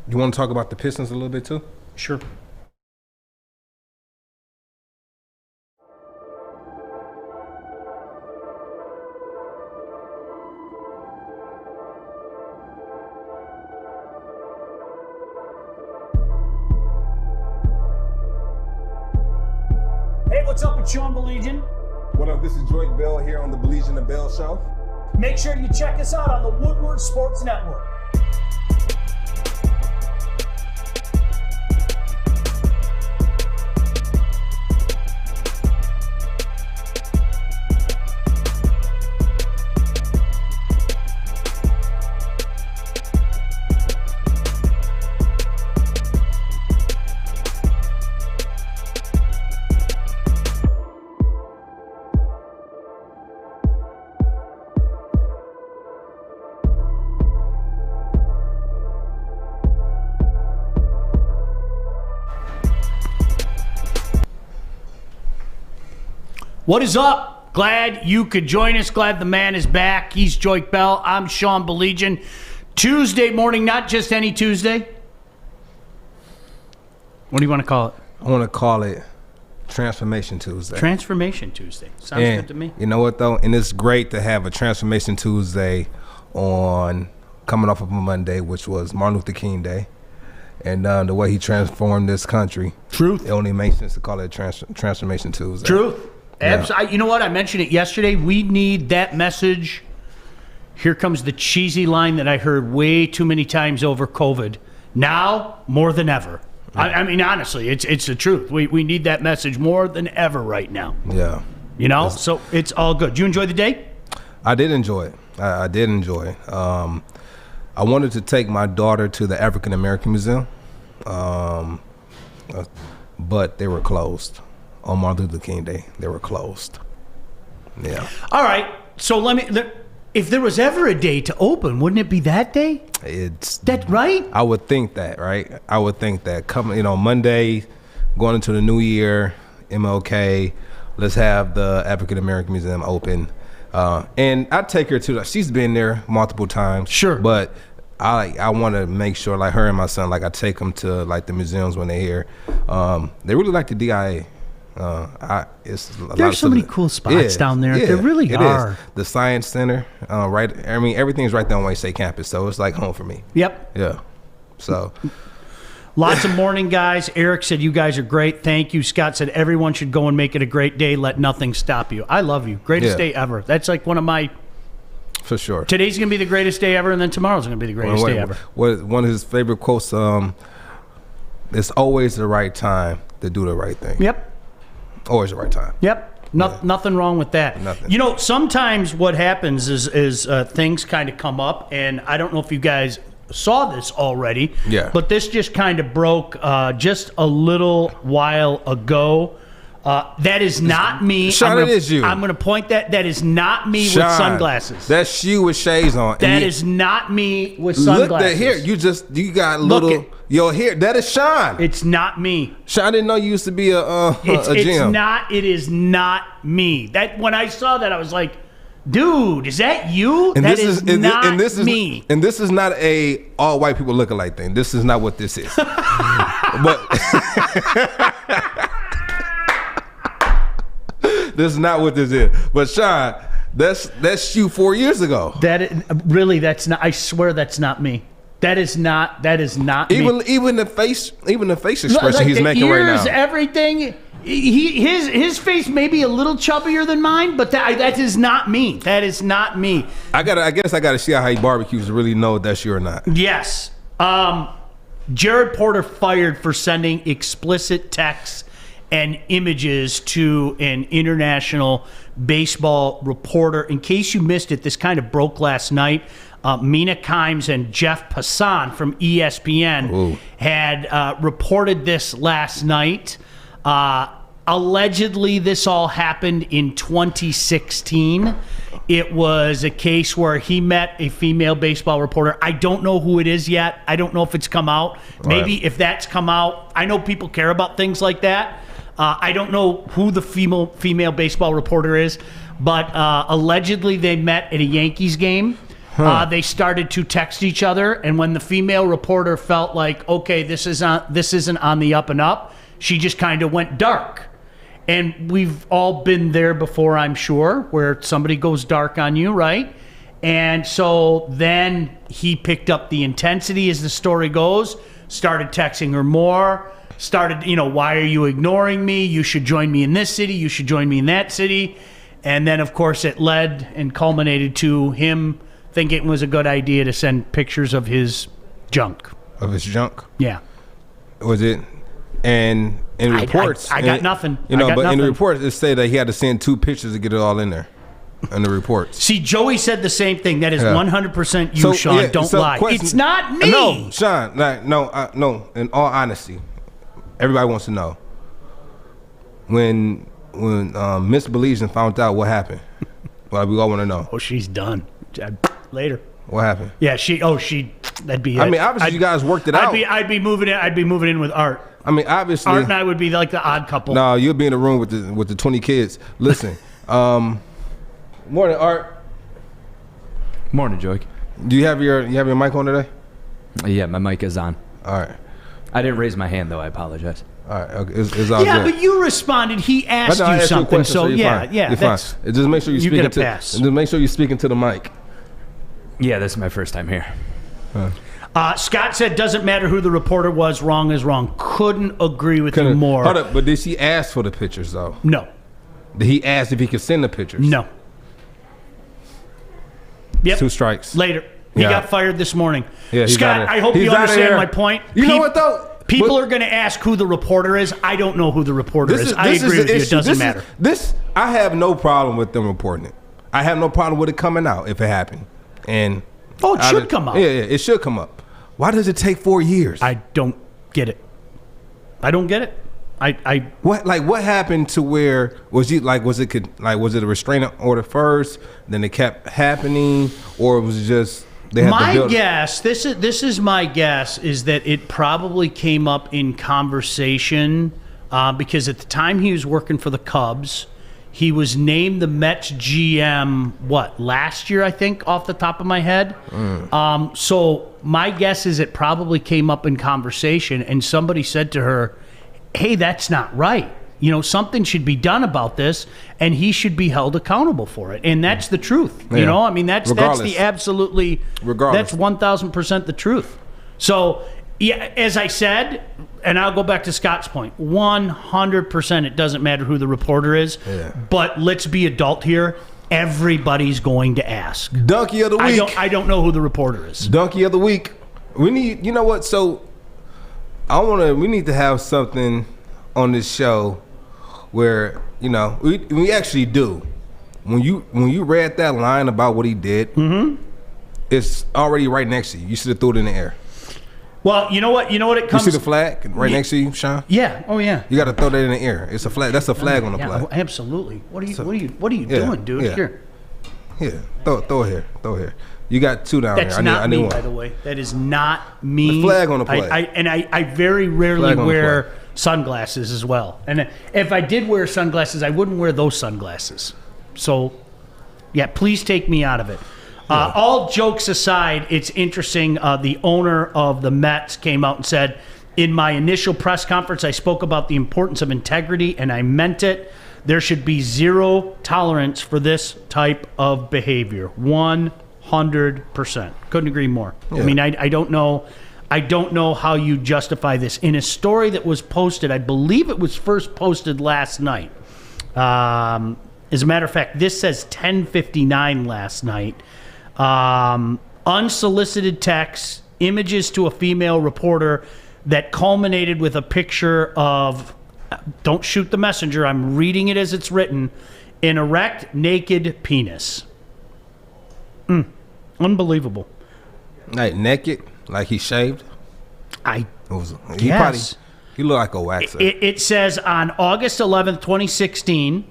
You want to talk about the Pistons a little bit too? Sure. Hey, what's up? It's Sean Baligian. What up? This is Joy Bell here on the Baligian and Bell show. Make sure you check us out on the Woodward Sports Network. What is up? Glad you could join us. Glad the man is back. He's Joy Bell. I'm Sean Baligian. Tuesday morning, not just any Tuesday. What do you want to call it? I want to call it Transformation Tuesday. Transformation Tuesday. Sounds good to me. You know what though? And it's great to have a Transformation Tuesday on coming off of a Monday, which was Martin Luther King Day. And the way he transformed this country. Truth. It only makes sense to call it Transformation Tuesday. Truth. Yeah. You know what? I mentioned it yesterday. We need that message. Here comes the cheesy line that I heard way too many times over COVID. Now, more than ever. Yeah. I mean, honestly, it's the truth. We need that message more than ever right now. Yeah. You know? So it's all good. Did you enjoy the day? I did enjoy it. I did enjoy it. I wanted to take my daughter to the African American Museum, but they were closed. On Martin Luther King Day, they were closed. Yeah. All right. So if there was ever a day to open, wouldn't it be that day? It's that right? I would think that, right? I would think that coming, Monday, going into the new year, MLK, let's have the African American Museum open, and I'd take her to. She's been there multiple times. Sure, but I want to make sure, like her and my son, like I take them to like the museums when they're here. They really like the DIA. There's so many cool spots down there. There really are. Is. The Science Center, right? I mean, everything's right there on Wayne State campus, so it's like home for me. Yep. Yeah. So. Lots of morning guys. Eric said you guys are great. Thank you. Scott said everyone should go and make it a great day. Let nothing stop you. I love you. Greatest day ever. That's like one of my. For sure. Today's gonna be the greatest day ever, and then tomorrow's gonna be the greatest day ever. One of his favorite quotes. It's always the right time to do the right thing. Yep. Always the right time. Yep. Nothing wrong with that. Nothing. Sometimes what happens is things kind of come up, and I don't know if you guys saw this already. Yeah. But this just kind of broke just a little while ago. That is not me. Sean, it is you. I'm going to point that. That is not me Sean, with sunglasses. That's you with shades on. That is not me with sunglasses. Look at here. You got little. Your hair. That is Sean. It's not me. Sean, I didn't know you used to be a gym. It is not me. That when I saw that, I was like, dude, is that you? And that is not me. And this is not a all white people looking like thing. This is not what this is. But this is not what this is. But Sean, that's you 4 years ago. That's not. I swear that's not me. That is not me. Even the face expression he's making ears, right now. Everything. His face may be a little chubbier than mine, but that is not me. That is not me. I guess I gotta see how he barbecues to really know if that's you or not. Yes. Jared Porter fired for sending explicit texts and images to an international baseball reporter. In case you missed it, this kind of broke last night. Mina Kimes and Jeff Passan from ESPN had reported this last night. Allegedly, this all happened in 2016. It was a case where he met a female baseball reporter. I don't know who it is yet. I don't know if it's come out. Maybe if that's come out, I know people care about things like that. I don't know who the female baseball reporter is, but allegedly they met at a Yankees game. They started to text each other, and when the female reporter felt like, okay, this isn't on the up and up, she just kind of went dark. And we've all been there before, I'm sure, where somebody goes dark on you, right? And so then he picked up the intensity as the story goes, started texting her more, started, why are you ignoring me? You should join me in this city. You should join me in that city. And then, of course, it led and culminated to him thinking it was a good idea to send pictures of his junk. Of his junk? Yeah. Was it? And in reports... I got nothing. In the reports, it said that he had to send 2 pictures to get it all in there. In the reports. See, Joey said the same thing. That is 100% you, Sean. Don't lie. Question, it's not me. No, Sean. No. In all honesty, everybody wants to know when Miss Baligian found out what happened. Well, we all want to know. Oh, she's done. Later. What happened? Yeah, that'd be it. I mean, obviously you guys worked it out. I'd be moving in with Art. I mean, obviously Art and I would be like the odd couple. No, you'll be in the room with the 20 kids. Listen, morning, Art. Morning, Joey. Do you have your mic on today? Yeah, my mic is on. All right. I didn't raise my hand though. I apologize. All right, okay. It's all good. But you responded. He asked you something, so you're fine. You're fine. Just make sure you get a pass. Just make sure you're speaking to the mic. Yeah, this is my first time here. Scott said, "Doesn't matter who the reporter was. Wrong is wrong." Couldn't agree with you more. Hold up, but did she ask for the pictures though? No. Did he ask if he could send the pictures? No. Yep. 2 strikes. Later. He got fired this morning. Yeah, Scott, I hope you understand my point. You know what though? People are going to ask who the reporter is. I don't know who the reporter is. I agree with you. It doesn't matter. I have no problem with them reporting it. I have no problem with it coming out if it happened. And it should come out. Yeah, it should come up. Why does it take 4 years? I don't get it. I don't get it. What happened to where was it a restraining order first, then it kept happening, or was it just they had my guess? This is my guess is that it probably came up in conversation because at the time he was working for the Cubs, he was named the Mets GM last year, I think, off the top of my head. So my guess is it probably came up in conversation, and somebody said to her, hey, that's not right. Something should be done about this, and he should be held accountable for it. And that's the truth. Yeah. I mean, that's the absolutely, regardless. That's 1,000% the truth. So, yeah, as I said, and I'll go back to Scott's point, 100% it doesn't matter who the reporter is. Yeah. But let's be adult here. Everybody's going to ask. Donkey of the week. I don't know who the reporter is. Donkey of the week. We need, you know what? So, we need to have something on this show where we actually do. When you read that line about what he did, it's already right next to you. You should have threw it in the air. Well, you know what it comes. You see the flag right next to you, Sean? Yeah. Oh yeah. You got to throw that in the air. It's a flag. That's a flag on the play. Absolutely. What are you doing, dude? Yeah. Here. Yeah. Throw it here. Throw it here. You got 2 down That's here. not me, one. by the way. That is not me. The flag on the play. I very rarely wear sunglasses as well. And if I did wear sunglasses, I wouldn't wear those sunglasses. So, yeah, please take me out of it. Yeah. All jokes aside, it's interesting. The owner of the Mets came out and said, in my initial press conference, I spoke about the importance of integrity, and I meant it. There should be 0 tolerance for this type of behavior. 100%. Couldn't agree more. Yeah. I mean, I don't know. I don't know how you justify this. In a story that was posted, I believe it was first posted last night. As a matter of fact, this says 10:59 last night. Unsolicited texts, images to a female reporter that culminated with a picture of, don't shoot the messenger, I'm reading it as it's written, an erect, naked penis. Unbelievable. Like naked? Like he shaved? Yes. He looked like a waxer. It says on August 11th, 2016,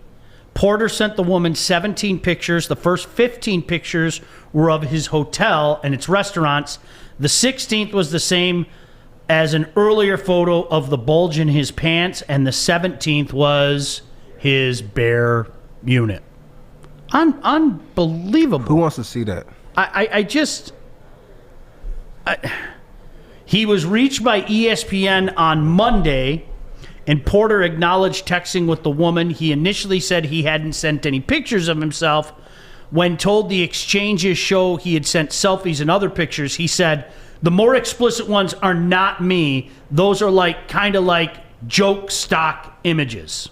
Porter sent the woman 17 pictures. The first 15 pictures were of his hotel and its restaurants. The 16th was the same as an earlier photo of the bulge in his pants, and the 17th was his bare unit. Unbelievable. Who wants to see that? He was reached by ESPN on Monday, and Porter acknowledged texting with the woman. He initially said he hadn't sent any pictures of himself. When told the exchanges show he had sent selfies and other pictures, he said, the more explicit ones are not me. Those are kind of like joke stock images.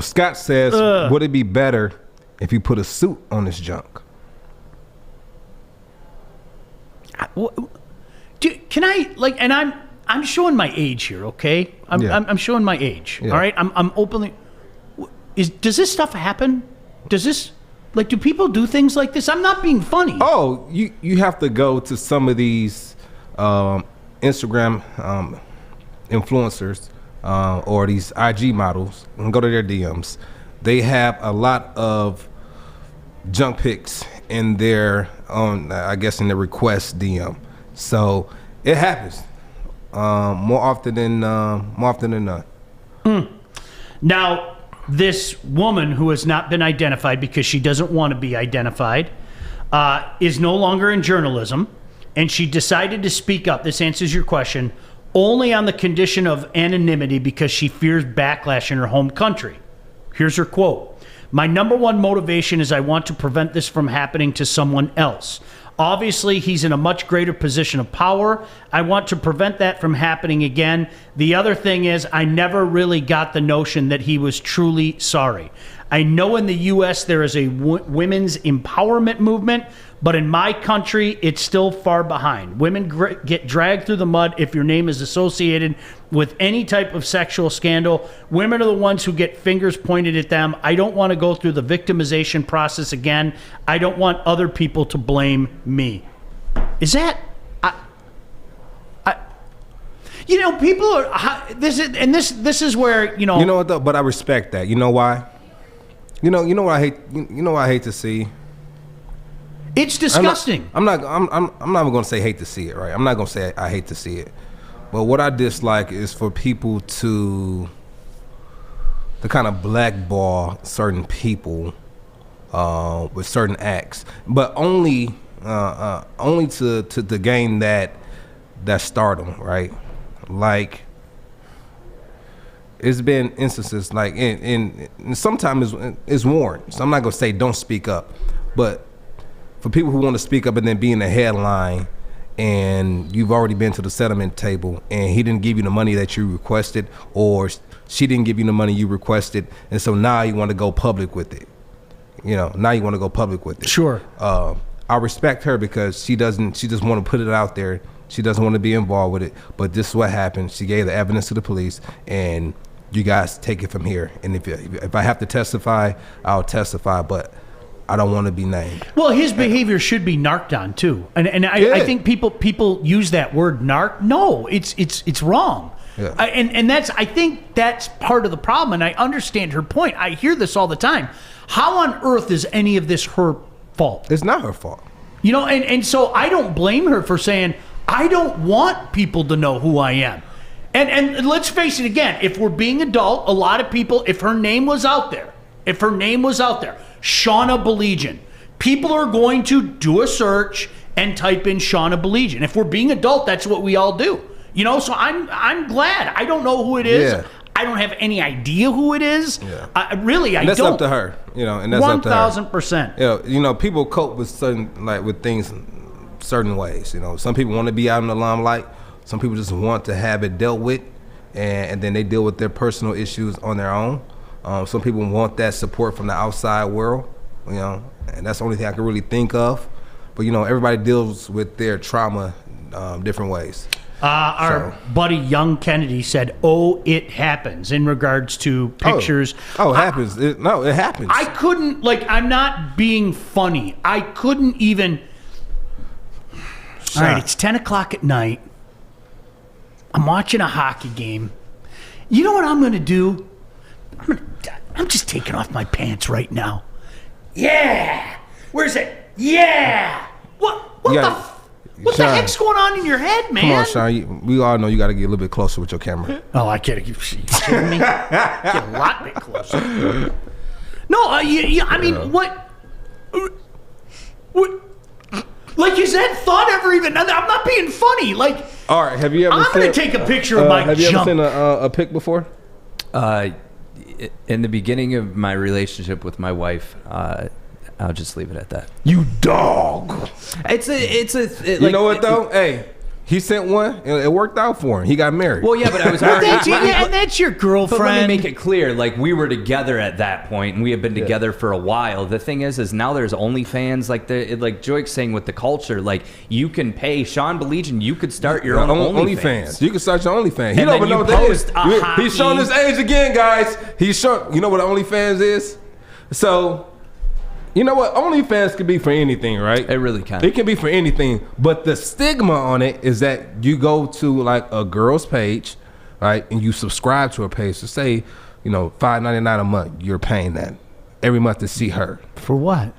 Scott says, would it be better if you put a suit on this junk? Can I and I'm showing my age here, okay? I'm showing my age. Yeah. All right, I'm openly. Does this stuff happen? Does this do people do things like this? I'm not being funny. Oh, you have to go to some of these Instagram influencers or these IG models and go to their DMs. They have a lot of junk pics in their in the request DM. So it happens more often than not. Now, this woman who has not been identified because she doesn't want to be identified is no longer in journalism, and she decided to speak up. This answers your question only on the condition of anonymity because she fears backlash in her home country. Here's her quote. My number one motivation is I want to prevent this from happening to someone else. Obviously, he's in a much greater position of power. I want to prevent that from happening again. The other thing is, I never really got the notion that he was truly sorry. I know in the U.S. there is a women's empowerment movement, but in my country, it's still far behind. Women get dragged through the mud if your name is associated with any type of sexual scandal. Women are the ones who get fingers pointed at them. I don't want to go through the victimization process again. I don't want other people to blame me. Is that... people are... This is where, You know what, though? But I respect that. You know why? You know what I hate. You know what I hate to see. It's disgusting. I'm not even going to say hate to see it, right? I'm not going to say I hate to see it. But what I dislike is for people to kind of blackball certain people with certain acts, but only to gain that stardom, right? Like, it's been instances and sometimes it's warranted. So I'm not gonna say don't speak up, but for people who want to speak up and then be in the headline, and you've already been to the settlement table, and he didn't give you the money that you requested, or she didn't give you the money you requested, and so now you want to go public with it. Now you want to go public with it. Sure. I respect her because she just want to put it out there. She doesn't want to be involved with it, but this is what happened. She gave the evidence to the police, and you guys take it from here. And if I have to testify, I'll testify, but I don't want to be named. Well, his behavior should be narked on too, and I think people use that word narc. No, it's wrong. Yeah. I think that's part of the problem, and I understand her point. I hear this all the time. How on earth is any of this her fault? It's not her fault. And so I don't blame her for saying, I don't want people to know who I am. And let's face it again, if we're being adult, a lot of people, if her name was out there, Shauna Baligian, people are going to do a search and type in Shauna Baligian. If we're being adult, that's what we all do. So I'm glad. I don't know who it is. Yeah. I don't have any idea who it is. Yeah. I that's don't. Up to her. And that's up to her. 1,000%. People cope with with things certain ways. Some people want to be out in the limelight. Some people just want to have it dealt with, and then they deal with their personal issues on their own. Some people want that support from the outside world, and that's the only thing I can really think of. But everybody deals with their trauma different ways. Our buddy Young Kennedy said, "Oh, it happens," in regards to pictures. Oh, it happens. It happens. I couldn't, I'm not being funny. I couldn't even. All right, it's 10 o'clock at night. I'm watching a hockey game. You know what I'm going to do? I'm just taking off my pants right now. Yeah. Where's it? Yeah. What the heck's going on in your head, man? Come on, Sean. We all know you got to get a little bit closer with your camera. Oh, I can't. Are you kidding me? Get a lot bit closer. No, I mean, what? Like, is that thought ever even? I'm not being funny. Like, All right, have you ever I'm going to take a picture of my Have you jump. ever seen a pic before? In the beginning of my relationship with my wife, I'll just leave it at that. You dog. You know what though? Hey, he sent one. And it worked out for him. He got married. Well, yeah, but I was already. And that's your But girlfriend. let me make it clear, like, we were together at that point, and we had been together for a while. The thing is now there's OnlyFans, like Joyke's saying with the culture, like, you can pay Sean Baligian, you could start your own OnlyFans. You can start your OnlyFans. He And don't then even know you what that post is. a hockey- He's showing his age again, guys. He's showing. You know what OnlyFans is? So, you know what? OnlyFans could be for anything, right? It really can. It can be for anything, but the stigma on it is that you go to like a girl's page, right, and you subscribe to her page. So say, $5.99 a month, you're paying that every month to see her For what?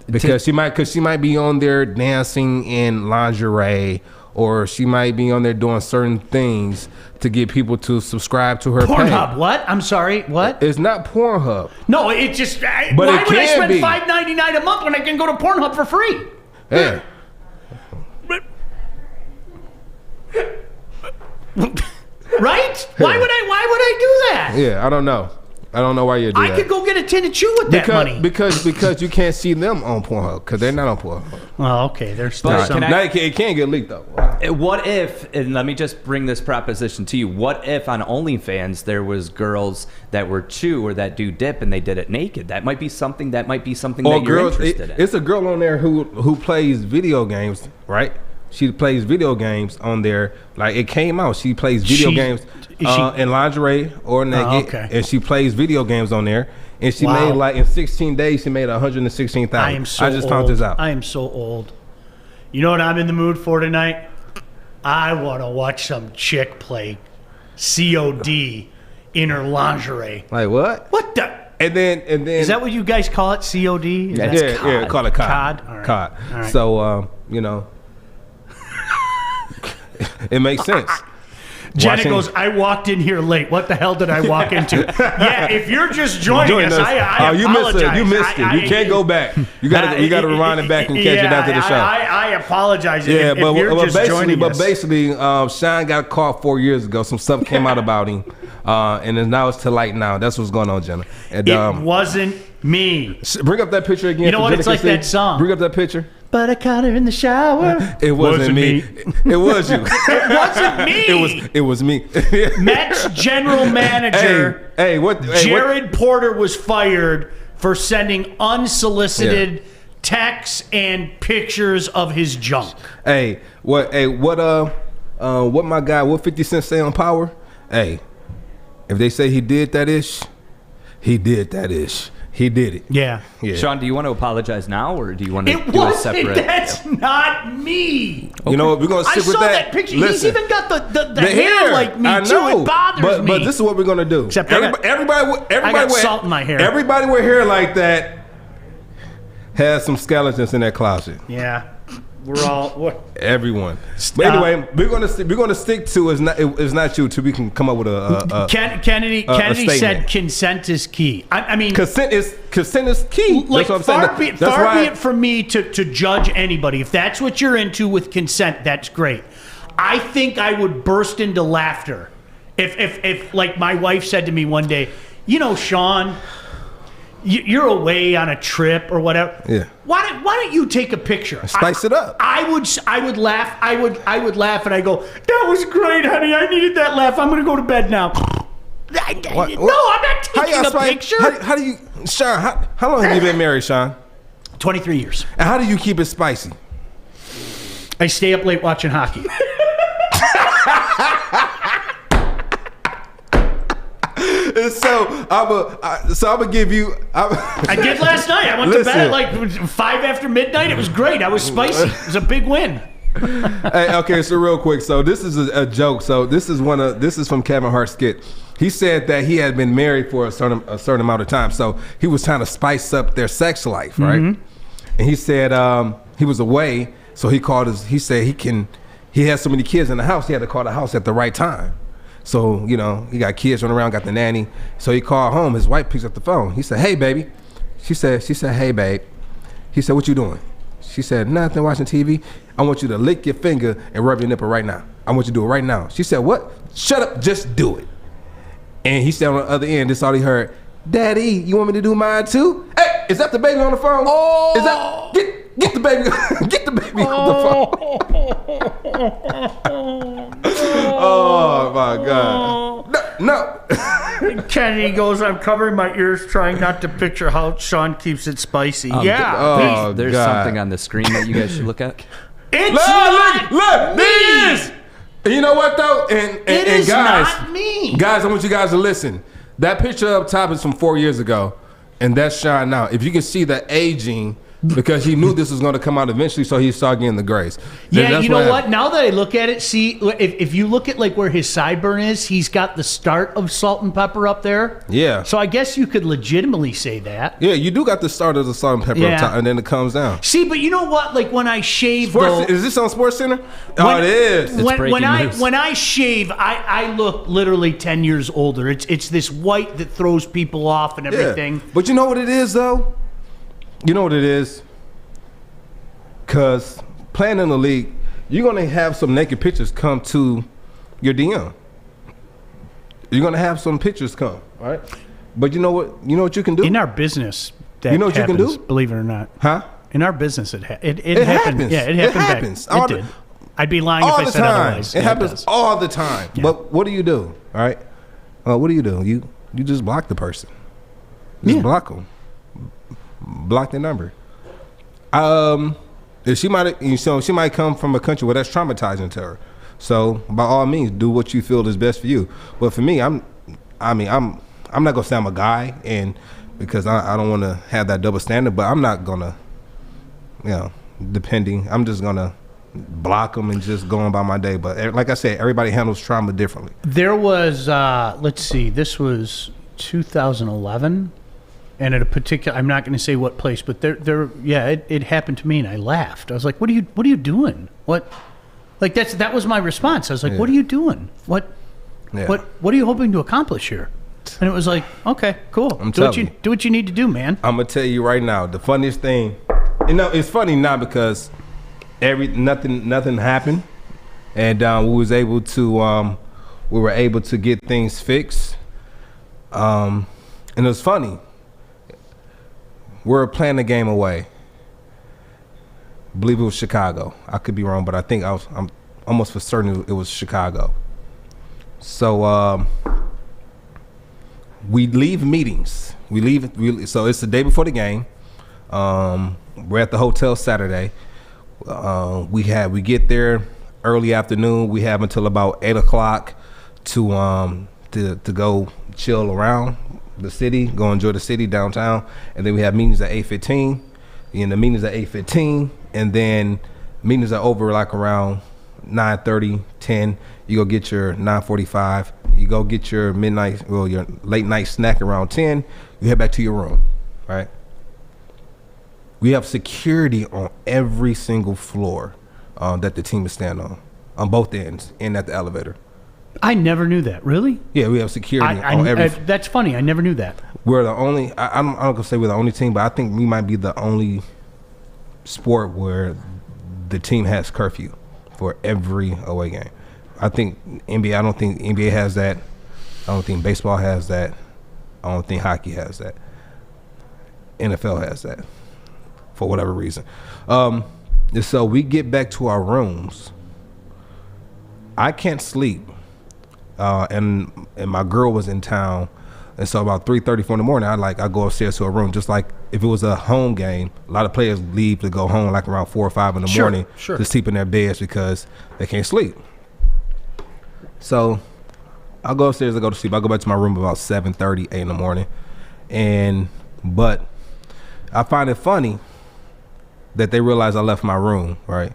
because she might be on there dancing in lingerie, or she might be on there doing certain things to get people to subscribe to her Pornhub. page. What? I'm sorry. What? It's not Pornhub. No, it just. Why But it would I can spend be. $5.99 a month when I can go to Pornhub for free? Yeah. Right? Why would I do that? Yeah, I don't know. I don't know why you do I that. could go get a tin of chew with that money. Because you can't see them on Pornhub because they're not on Pornhub. Well, okay. There's But some. can I- Now it can't get leaked though. What if, and let me just bring this proposition to you, what if on OnlyFans there was girls that were chew or that do dip and they did it naked? That might be something that you're interested in. It's a girl on there who plays video games, right? She plays video games on there. Like it came out, she plays video games in lingerie or naked, okay. and she plays video games on there. And she Wow. made like in 16 days, she made 116,000. I am so I just old. found this out. I am so old. You know what I'm in the mood for tonight? I want to watch some chick play COD in her lingerie. Like what? What the? And then Is that what you guys call it? COD? Is that- yeah, call it COD. COD? All right. COD. All right. So it makes sense. Jenna Watching- goes, I walked in here late. What the hell did I walk into? Yeah, if you're just joining us, I you apologize. missed it. You missed it. You can't go back. You got to rewind it back and catch it after the show. I apologize. Yeah, if you're just joining us. basically, Sean got caught 4 years ago. Some stuff came out about him, and then now it's to light now. That's what's going on, Jenna. And It wasn't me. bring up that picture again. You know so what? Jenna It's can like see. that song. Bring up that picture. But I caught her in the shower. It wasn't me. It was you. It wasn't me. It was me. Mets general manager What? Jared Porter was fired for sending unsolicited texts and pictures of his junk. What my guy, what 50 Cent say on Power? Hey, if they say he did that ish, he did that ish. He did it. Yeah. Sean, do you want to apologize now, or do you want to It do a wasn't. separate? That's not me. You know what? We're gonna I stick with saw that. that picture. Listen, He's even got the hair like me I too. know, It bothers me. But this is what we're gonna do. Except I got with salt in my hair. Everybody with hair like that has some skeletons in their closet. Yeah. We're all. Everyone. But anyway, we're gonna stick to it's not you till we can come up with a Kennedy statement. said consent is key. I mean, consent is key. like that's what I'm saying. far be it from me to judge anybody. If that's what you're into with consent, that's great. I think I would burst into laughter if like my wife said to me one day, Sean, you're away on a trip or whatever. Yeah. Why don't you take a picture? Spice it up. I would laugh. I would laugh and I go, that was great, honey. I needed that laugh. I'm gonna go to bed now. No, I'm not taking a picture. How do you, Sean? How long have you been married, Sean? 23 years. And how do you keep it spicy? I stay up late watching hockey. So I'm gonna give you. I did last night. I went to bed at like 5 after midnight. It was great. I was spicy. It was a big win. Hey, okay, so real quick. So this is a joke. So this is from Kevin Hart's skit. He said that he had been married for a certain amount of time, so he was trying to spice up their sex life, right? And he said he was away, so he called he said he had so many kids in the house, he had to call the house at the right time. So, he got kids running around, got the nanny. So he called home. His wife picks up the phone. He said, hey, baby. She said, hey, babe. He said, what you doing? She said, nothing, watching TV. I want you to lick your finger and rub your nipple right now. I want you to do it right now. She said, what? Shut up, just do it. And he said on the other end, this all he heard, Daddy, you want me to do mine too? Hey, is that the baby on the phone? Oh. Is that, get the baby, get the baby on the phone. Oh my God. No. Kennedy goes, I'm covering my ears trying not to picture how Sean keeps it spicy. There's God. something on the screen that you guys should look at. It's not look, me. there it is. And you know what though? And is guys, not me. Guys, I want you guys to listen. That picture up top is from 4 years ago, and that's Sean now. If you can see the aging, because he knew this was going to come out eventually, so he started getting the grace. Yeah, That's you know what? Now that I look at it, see, if you look at like where his sideburn is, he's got the start of salt and pepper up there. Yeah. So I guess you could legitimately say that. Yeah, you do got the start of the salt and pepper up top, and then it comes down. See, but you know what? Like when I shave, Is this on Sports Center? It is. When I shave, I look literally 10 years older. It's this white that throws people off and everything. Yeah. But you know what it is though? You know what it is? Because playing in the league, you're going to have some naked pictures come to your DM. You're going to have some pictures come, all right? But you know what? You know what you can do? In our business, that you know what happens, you can do? Believe it or not. Huh? In our business, it happened. happens. Yeah, it happened. It happens. It did. I'd be lying if I said otherwise. It happens all the time. Yeah. But what do you do? All right. What do? You just block the person. Just block them. Block the number. If she might come from a country where that's traumatizing to her. So by all means, do what you feel is best for you. But for me, I'm not gonna say I'm a guy, and because I don't want to have that double standard. But I'm not gonna, I'm just gonna block them and just go on by my day. But like I said, everybody handles trauma differently. There was, let's see, this was 2011, and at a particular, I'm not going to say what place, but it happened to me, and I laughed. I was like, "What are you doing? What?" Like that was my response. I was like, "What are you doing? What are you hoping to accomplish here?" And it was like, "Okay, cool. Do what you need to do, man." I'm gonna tell you right now, the funniest thing, it's funny now because nothing happened, and we were able to get things fixed, and it was funny. We're playing the game away. I believe it was Chicago. I could be wrong, but I think I'm almost for certain it was Chicago. So we leave meetings. So it's the day before the game. We're at the hotel Saturday. We get there early afternoon. We have until about 8:00 to go chill around the city, go enjoy the city downtown, and then we have meetings at 8:15. And the meetings at 8:15, and then meetings are over like around 9:30, 10. You go get your 9:45. You go get your your late night snack around 10. You head back to your room, right? We have security on every single floor that the team is standing on both ends, and at the elevator. I never knew that. Really? Yeah, we have security on every. That's funny. I never knew that. We're the only. I'm not gonna say we're the only team, but I think we might be the only sport where the team has curfew for every away game. I think NBA. I don't think NBA has that. I don't think baseball has that. I don't think hockey has that. NFL has that for whatever reason. And so we get back to our rooms. I can't sleep. And my girl was in town, and so about 3:30 in the morning, I go upstairs to her room. Just like if it was a home game, a lot of players leave to go home like around 4 or 5 in the morning to sleep in their beds because they can't sleep. So I'll go upstairs, I go to sleep. I go back to my room about 7:30, 8 in the morning, but I find it funny that they realize I left my room, right?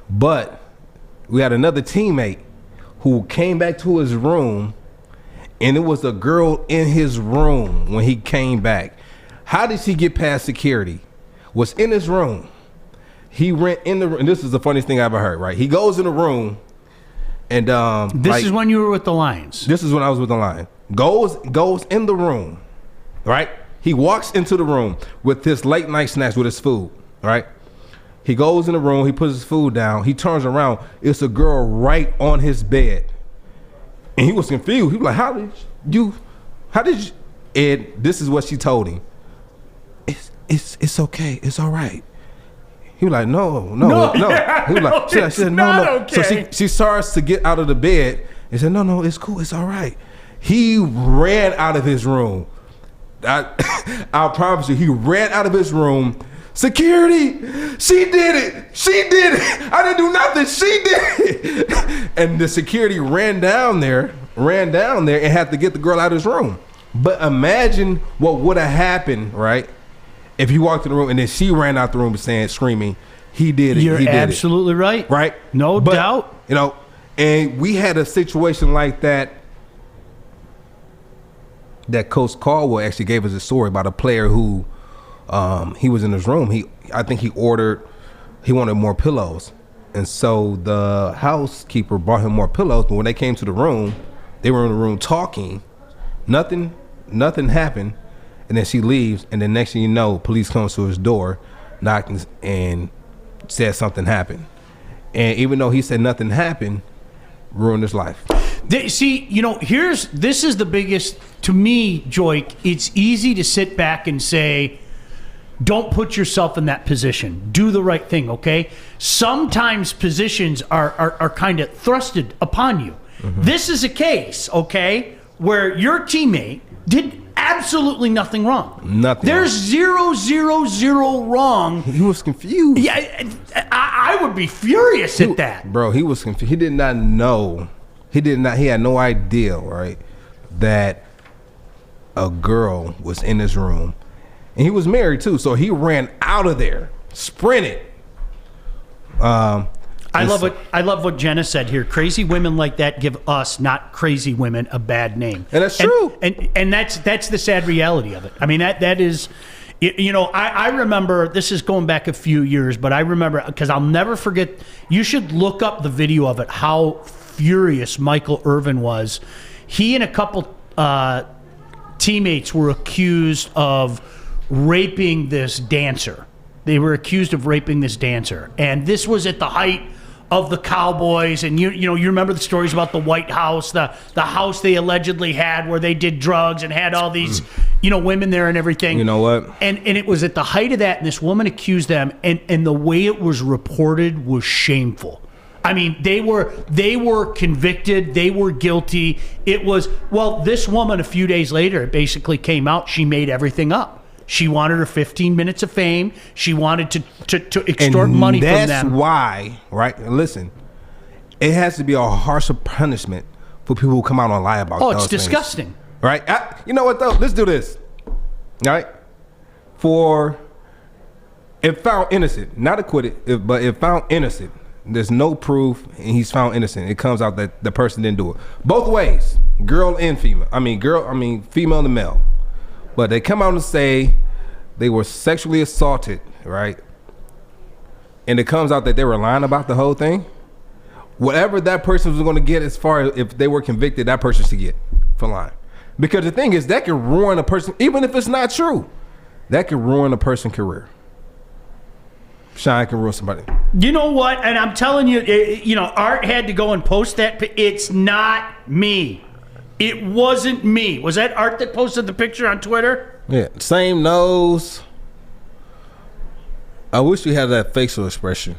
But we had another teammate who came back to his room, and it was a girl in his room when he came back. How did she get past security? Was in his room. He went in the room, and this is the funniest thing I ever heard, right? He goes in the room, and this is when you were with the Lions. This is when I was with the Lions. Goes in the room, right? He walks into the room with his late night snacks with his food. right? He goes in the room. He puts his food down. He turns around. It's a girl right on his bed. And he was confused. He was like, how did you? And this is what she told him. It's okay. It's all right. He was like, no. Yeah, He was like, she said, no. Okay. So she starts to get out of the bed and said, no, it's cool. It's all right. He ran out of his room. I promise you, he ran out of his room. Security, she did it. I didn't do nothing. She did it. And the security ran down there and had to get the girl out of his room. But imagine what would have happened, right? If he walked in the room and then she ran out the room screaming, he did it. You're he did absolutely right. Right? No doubt. You know, and we had a situation like that Coach Caldwell actually gave us a story about a player who he was in his room. I think he wanted more pillows. And so the housekeeper brought him more pillows, but when they came to the room, they were in the room talking. Nothing happened. And then she leaves, and then next thing you know, police comes to his door, knocking, and said something happened. And even though he said nothing happened, ruined his life. See, this is the biggest, to me, Joik, it's easy to sit back and say, don't put yourself in that position. Do the right thing, okay? Sometimes positions are kind of thrusted upon you. Mm-hmm. This is a case, okay, where your teammate did absolutely nothing wrong. Nothing. There's 0 wrong. He was confused. Yeah, I would be furious at that. Bro, he was confused. He did not know. He had no idea, right, that a girl was in his room. And he was married too, so he ran out of there, sprinted. I love what Jenna said here. Crazy women like that give us, not crazy women, a bad name. And that's true. And that's the sad reality of it. I mean, that is, I remember, this is going back a few years, but I remember, because I'll never forget, you should look up the video of it, how furious Michael Irvin was. He and a couple teammates were accused of raping this dancer. They were accused of raping this dancer. And this was at the height of the Cowboys, and you remember the stories about the White House, the house they allegedly had where they did drugs and had all these women there and everything. You know what? And it was at the height of that, and this woman accused them, and the way it was reported was shameful. I mean, they were convicted, they were guilty. It was, this woman a few days later, it basically came out, she made everything up. She wanted her 15 minutes of fame. She wanted to extort money from them. That's why, right? Listen, it has to be a harsher punishment for people who come out and lie about those things. It's disgusting. Right? You know what, though? Let's do this. All right? If found innocent, not acquitted, but if found innocent, there's no proof and he's found innocent, it comes out that the person didn't do it. Both ways, girl and female. Female and male. But they come out and say they were sexually assaulted, right? And it comes out that they were lying about the whole thing. Whatever that person was going to get, as far as if they were convicted, that person should get for lying. Because the thing is, that can ruin a person, even if it's not true. That can ruin a person's career. Shine can ruin somebody. You know what? And I'm telling you, Art had to go and post that. It's not me. It wasn't me. Was that Art that posted the picture on Twitter? Yeah, same nose. I wish we had that facial expression.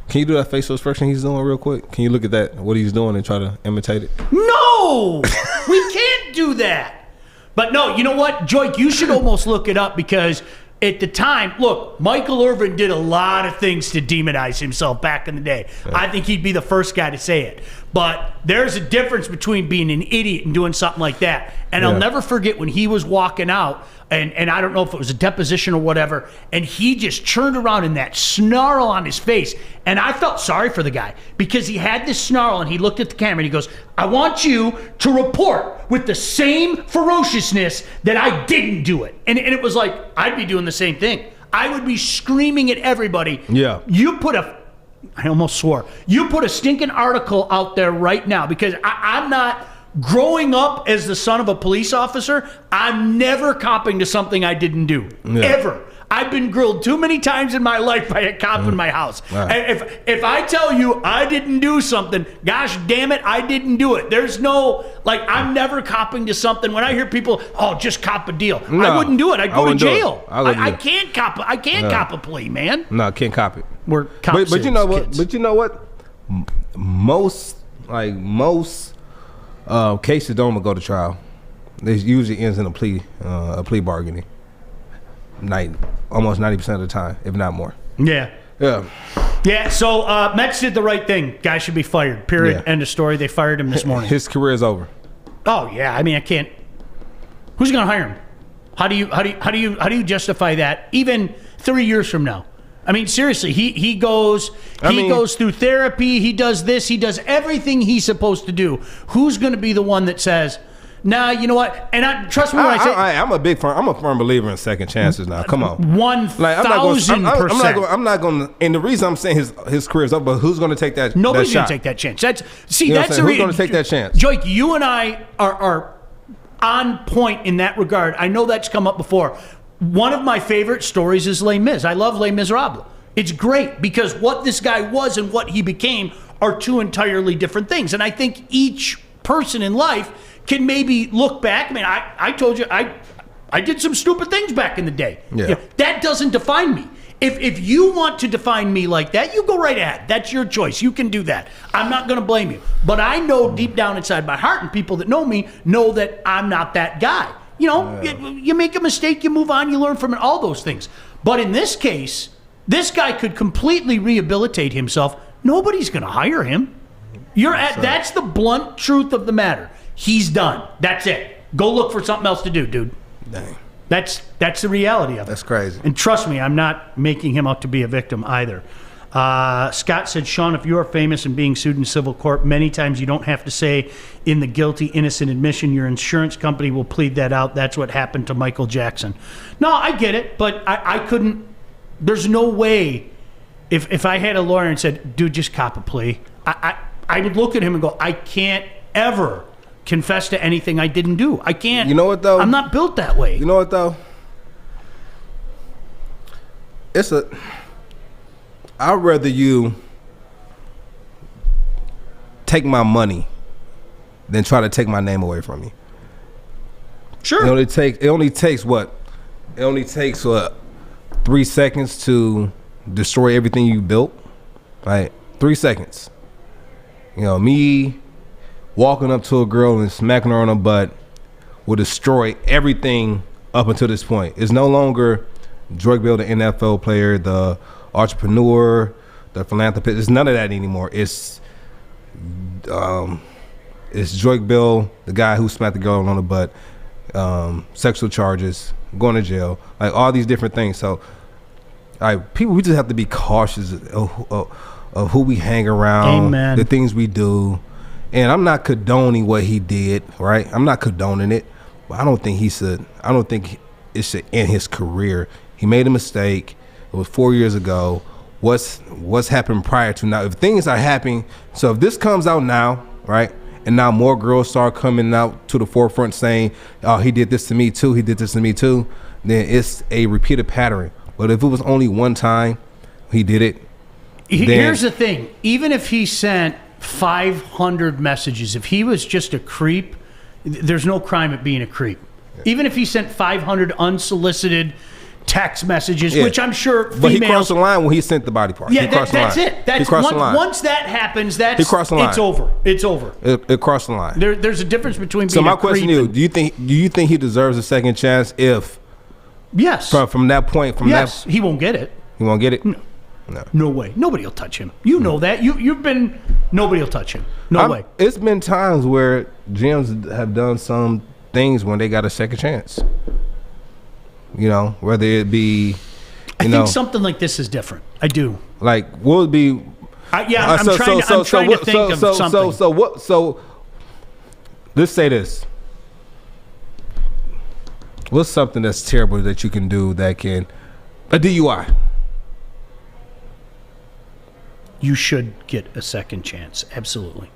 Can you do that facial expression he's doing real quick? Can you look at that, what he's doing, and try to imitate it? No! We can't do that. But no, you know what, Joik, you should almost look it up, because at the time, look, Michael Irvin did a lot of things to demonize himself back in the day. Yeah. I think he'd be the first guy to say it. But there's a difference between being an idiot and doing something like that. And I'll never forget when he was walking out, and I don't know if it was a deposition or whatever, and he just turned around in that snarl on his face. And I felt sorry for the guy, because he had this snarl, and he looked at the camera and he goes, I want you to report with the same ferociousness that I didn't do it. And it was like, I'd be doing the same thing. I would be screaming at everybody. Yeah. I almost swore. You put a stinking article out there right now, because I'm not, growing up as the son of a police officer, I'm never copping to something I didn't do. Yeah. Ever. I've been grilled too many times in my life by a cop in my house. Right. And if I tell you I didn't do something, gosh damn it, I didn't do it. There's no, like, I'm never copping to something. When I hear people, just cop a deal. No, I wouldn't do it. I'd go to jail. I can't cop a plea, man. No, can't cop it. We're cops. But you know what? Kids. But you know what? Most cases don't go to trial. It usually ends in a plea bargaining. Almost 90% of the time, if not more. Yeah. Yeah. So Mets did the right thing. Guy should be fired. Period. Yeah. End of story. They fired him this morning. His career is over. Oh yeah. I mean, I can't. Who's going to hire him? How do you justify that? Even 3 years from now. I mean, seriously, he goes through therapy. He does this. He does everything he's supposed to do. Who's going to be the one that says, nah, you know what? And trust me when I say, I'm a firm believer in second chances now. Come on, 1,000%. I'm not going. And the reason I'm saying his career is over, but who's going to take that? Nobody's going to take that chance. That's the reason. Who's going to take that chance? Joik, you and I are on point in that regard. I know that's come up before. One of my favorite stories is Les Mis. I love Les Miserables. It's great because what this guy was and what he became are two entirely different things. And I think each person in life can maybe look back. I mean, I told you I did some stupid things back in the day. Yeah. You know, that doesn't define me. If you want to define me like that, you go right ahead. That's your choice. You can do that. I'm not going to blame you. But I know deep down inside my heart, and people that know me know that I'm not that guy. You know, you make a mistake, you move on, you learn from it, all those things. But in this case, this guy could completely rehabilitate himself. Nobody's going to hire him. That's the blunt truth of the matter. He's done. That's it. Go look for something else to do, dude. Dang. That's the reality of it. That's crazy. And trust me, I'm not making him out to be a victim either. Scott said, Sean, if you are famous and being sued in civil court, many times you don't have to say in the guilty, innocent admission. Your insurance company will plead that out. That's what happened to Michael Jackson. No, I get it, but I couldn't. There's no way. If I had a lawyer and said, dude, just cop a plea, I would look at him and go, I can't ever confess to anything I didn't do. I can't. You know what, though? I'm not built that way. You know what, though? I'd rather you take my money than try to take my name away from me. Sure. It only takes 3 seconds to destroy everything you built. Right? 3 seconds. You know, me walking up to a girl and smacking her on her butt will destroy everything up until this point. It's no longer Drake Bell, the NFL player, the entrepreneur, the philanthropist. It's none of that anymore. It's Drake Bell, the guy who smacked the girl on the butt, sexual charges, going to jail, like all these different things. So, people, we just have to be cautious of who we hang around, Amen. The things we do. And I'm not condoning what he did, right? I'm not condoning it, but I don't think it should end his career. He made a mistake. It was 4 years ago. What's happened prior to now? If things are happening, so if this comes out now, right, and now more girls start coming out to the forefront saying, "Oh, he did this to me too. He did this to me too," then it's a repeated pattern. But if it was only one time he did it, here's the thing: even if he sent 500 messages, if he was just a creep, there's no crime at being a creep. Even if he sent 500 unsolicited text messages, which I'm sure females... But he crossed the line when he sent the body parts. Yeah, that's it. He crossed the line. Once that happens, he crossed the line. It's over. It's over. It crossed the line. There's a difference between being So my a creep question to you, do you think he deserves a second chance if... Yes. From that point... Yes, he won't get it. He won't get it? No way. Nobody will touch him. You know that. You've been... Nobody will touch him. No way. It's been times where GMs have done some things when they got a second chance. You know, whether it be... I think something like this is different. I do. Like, what would be... I'm trying to think of something. So let's say this. What's something that's terrible that you can do that can... A DUI. You should get a second chance. Absolutely.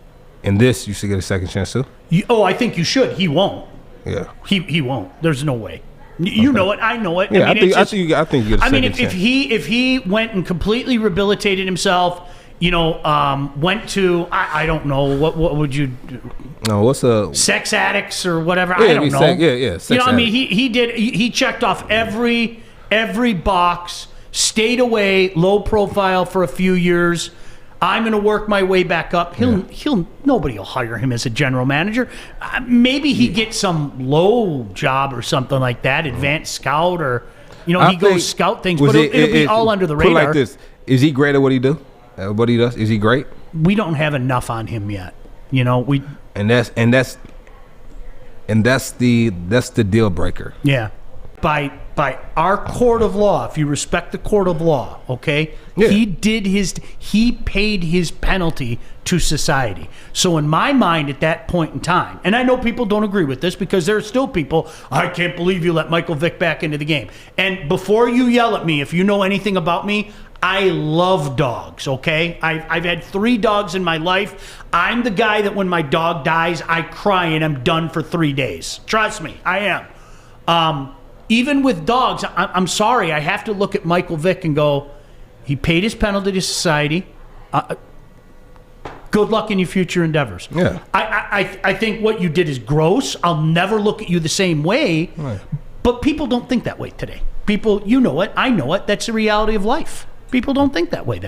And this, you should get a second chance too? I think you should. He won't. Yeah. He won't. There's no way. You know it. I know it. Yeah, I think it's you get a I mean, second chance. if he went and completely rehabilitated himself, went to I don't know what would you do? No, what's a Sex addicts or whatever? Yeah, I don't know. Sex I mean, he checked off every box. Stayed away, low profile for a few years. I'm going to work my way back up. Nobody will hire him as a general manager. Maybe he gets some low job or something like that, advanced scout, or he goes scout things. But it'll be all under the radar. Put it like this: is he great at what he do? What he does? Is he great? We don't have enough on him yet. That's the deal breaker. Yeah. By our court of law, if you respect the court of law, okay, Yeah. he paid his penalty to society. So in my mind at that point in time, and I know people don't agree with this because there are still people, I can't believe you let Michael Vick back into the game. And before you yell at me, if you know anything about me, I love dogs, okay? I've had 3 dogs in my life. I'm the guy that when my dog dies, I cry and I'm done for 3 days. Trust me, I am. Even with dogs, I'm sorry, I have to look at Michael Vick and go, he paid his penalty to society. Good luck in your future endeavors. Yeah. I think what you did is gross. I'll never look at you the same way. Right. But people don't think that way today. People, you know it, I know it. That's the reality of life. People don't think that way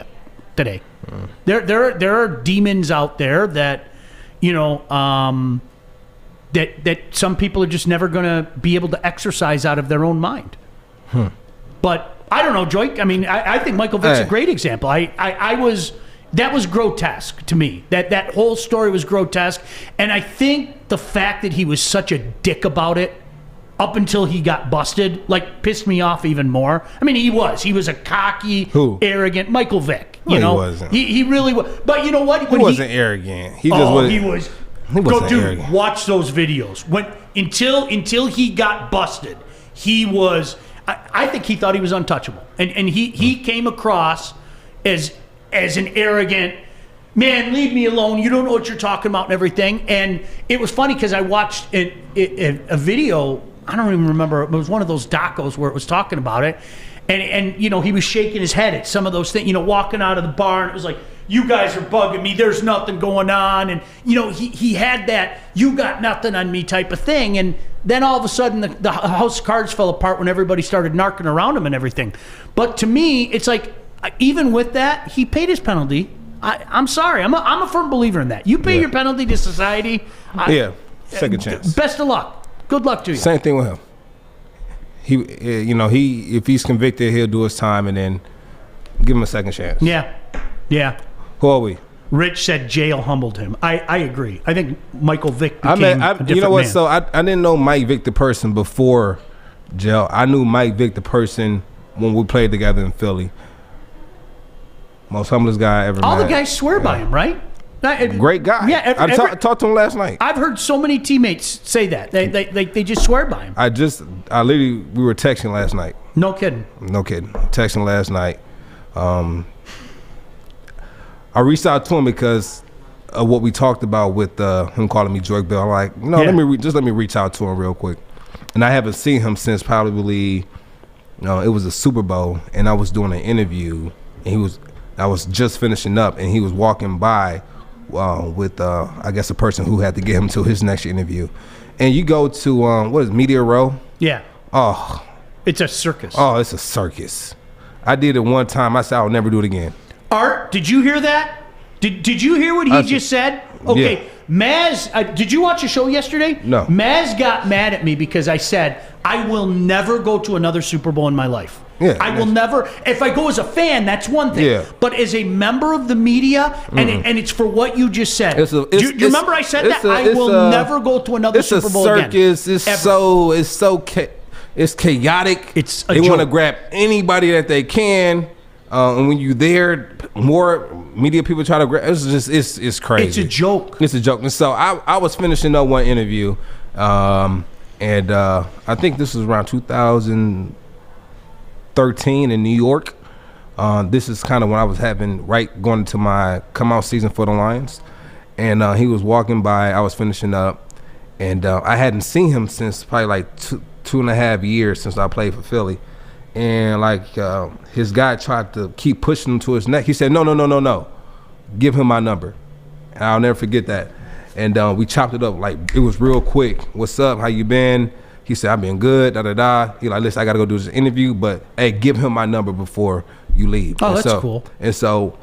today. There are demons out there that, that some people are just never going to be able to exercise out of their own mind. But I don't know, Joy. I mean, I think Michael Vick's a great example. That was grotesque to me. That whole story was grotesque. And I think the fact that he was such a dick about it up until he got busted, pissed me off even more. I mean, he was a cocky, arrogant Michael Vick. He wasn't. He really was. But you know what? He wasn't arrogant. He was. He wasn't arrogant. Watch those videos. Until he got busted, he was. I think he thought he was untouchable, and he came across as an arrogant man. Leave me alone. You don't know what you're talking about and everything. And it was funny because I watched a video. I don't even remember. It was one of those docos where it was talking about it, and he was shaking his head at some of those things. Walking out of the bar, and it was like, you guys are bugging me. There's nothing going on. And, he had that you got nothing on me type of thing. And then all of a sudden the house of cards fell apart when everybody started narking around him and everything. But to me, it's like, even with that, he paid his penalty. I'm sorry. I'm a firm believer in that. You pay your penalty to society. Second chance. Best of luck. Good luck to you. Same thing with him. He if he's convicted, he'll do his time and then give him a second chance. Yeah. Who are we? Rich said jail humbled him. I agree. I think Michael Vick became a different you know what? man. So I didn't know Mike Vick the person before jail. I knew Mike Vick the person when we played together in Philly. Most humblest guy I ever met. All the guys swear by him, right? Great guy. Yeah, I talked to him last night. I've heard so many teammates say that. They just swear by him. We were texting last night. No kidding. Texting last night. I reached out to him because of what we talked about with him calling me Joy Bell. I'm like, let me reach out to him real quick. And I haven't seen him since probably, it was a Super Bowl, and I was doing an interview, and I was just finishing up, and he was walking by with I guess a person who had to get him to his next interview. And you go to Media Row? Yeah. Oh, it's a circus. Oh, it's a circus. I did it one time. I said I'll never do it again. Art, did you hear that? Did you hear what he just said? Okay, yeah. Maz, did you watch a show yesterday? No. Maz got mad at me because I said I will never go to another Super Bowl in my life. Yeah, I will never. If I go as a fan, that's one thing. Yeah. But as a member of the media, and it's for what you just said. Do you remember I said that? I will never go to another Super Bowl again. It's a circus. It's chaotic. They want to grab anybody that they can. And when you're there, more media people try to grab. It's crazy. It's a joke. It's a joke. And so I was finishing up one interview, and I think this was around 2013 in New York. This is kind of when I was going into my come out season for the Lions, and he was walking by. I was finishing up, and I hadn't seen him since probably like 2.5 years since I played for Philly. And, like, his guy tried to keep pushing him to his neck. He said, no. Give him my number. And I'll never forget that. And we chopped it up. Like, it was real quick. What's up? How you been? He said, I've been good, da-da-da. He like, listen, I got to go do this interview, but, hey, give him my number before you leave. Oh, that's cool. And so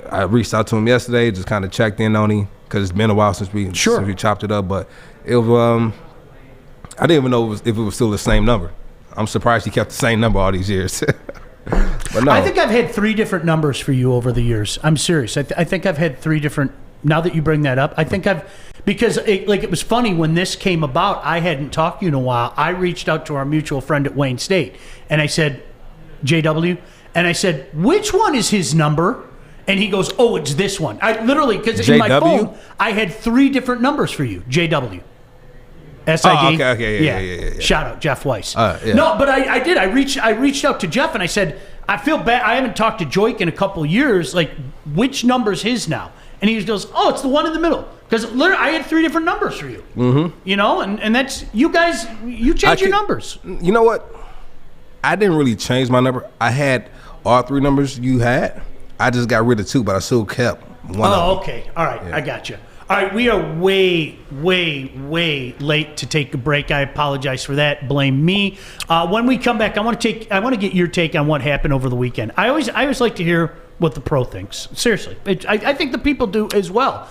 I reached out to him yesterday, just kind of checked in on him because it's been a while since we chopped it up. But it was, I didn't even know if it was still the same number. I'm surprised he kept the same number all these years. But no. I think I've had 3 different numbers for you over the years. I'm serious. I think I've had 3 different. Now that you bring that up, I think because it was funny when this came about. I hadn't talked to you in a while. I reached out to our mutual friend at Wayne State, and I said, JW, and I said, which one is his number? And he goes, oh, it's this one. I literally, because in my phone, I had 3 different numbers for you, JW. SID. Oh, okay, yeah. Shout out Jeff Weiss. Yeah. No, but I did. I reached out to Jeff and I said, I feel bad. I haven't talked to Joik in a couple of years. Like, which number's his now? And he goes, oh, it's the one in the middle. Because literally, I had 3 different numbers for you. Mm-hmm. You know, and that's you guys. You change your numbers. You know what? I didn't really change my number. I had all 3 numbers you had. I just got rid of 2, but I still kept one. Oh, okay. All right, yeah. I got you. All right, we are way late to take a break. I apologize for that. Blame me. When we come back, I want to get your take on what happened over the weekend. I always like to hear what the pro thinks. Seriously, I think the people do as well.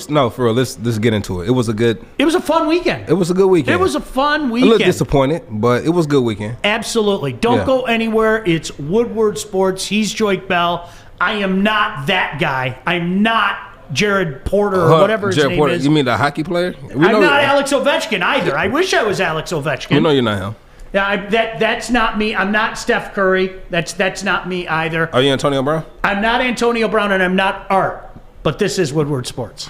No, for real. Let's get into it. It was a fun weekend. It was a good weekend. It was a fun weekend. A little disappointed, but it was a good weekend. Absolutely. Don't go anywhere. It's Woodward Sports. He's Joik Bell. I am not that guy. I'm not Jared Porter or whatever his name is. You mean the hockey player? I'm not Alex Ovechkin either. I wish I was Alex Ovechkin. You know you're not him. Yeah, that's not me. I'm not Steph Curry. That's not me either. Are you Antonio Brown? I'm not Antonio Brown, and I'm not Art. But this is Woodward Sports.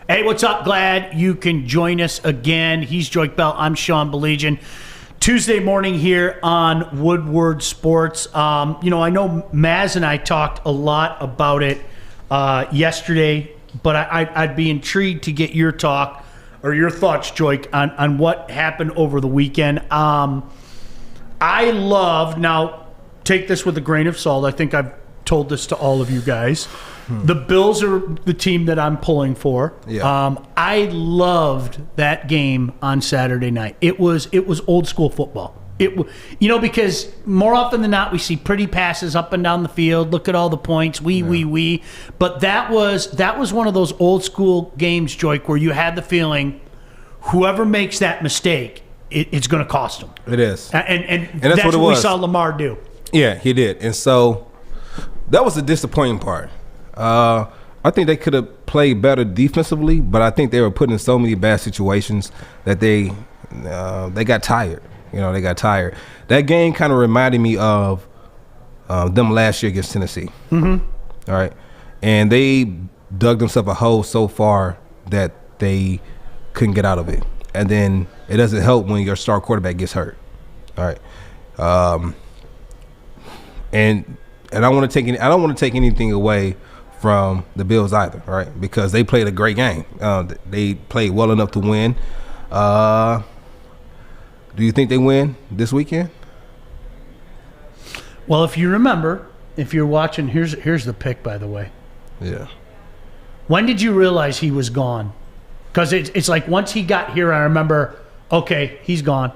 Hey, what's up? Glad you can join us again. He's Joik Bell. I'm Sean Baligian. Tuesday morning here on Woodward Sports. I know Maz and I talked a lot about it yesterday, but I'd be intrigued to get your talk or your thoughts, Joik, on what happened over the weekend. I loved, now take this with a grain of salt. I think I've told this to all of you guys. The Bills are the team that I'm pulling for. Yeah. I loved that game on Saturday night. It was old school football. Because more often than not we see pretty passes up and down the field. Look at all the points. We. But that was one of those old school games, Joik, where you had the feeling whoever makes that mistake, it's going to cost them. It is. And that's what we saw Lamar do. Yeah, he did. And so that was the disappointing part. I think they could have played better defensively, but I think they were put in so many bad situations that they got tired. They got tired. That game kind of reminded me of them last year against Tennessee. Mm-hmm. All right. And they dug themselves a hole so far that they couldn't get out of it. And then it doesn't help when your star quarterback gets hurt. All right. And I don't want to take anything away from the Bills either, right? Because they played a great game. They played well enough to win. Do you think they win this weekend? Well, if you remember, if you're watching, here's the pick, by the way. Yeah. When did you realize he was gone? Because it's like once he got here, I remember, okay, he's gone.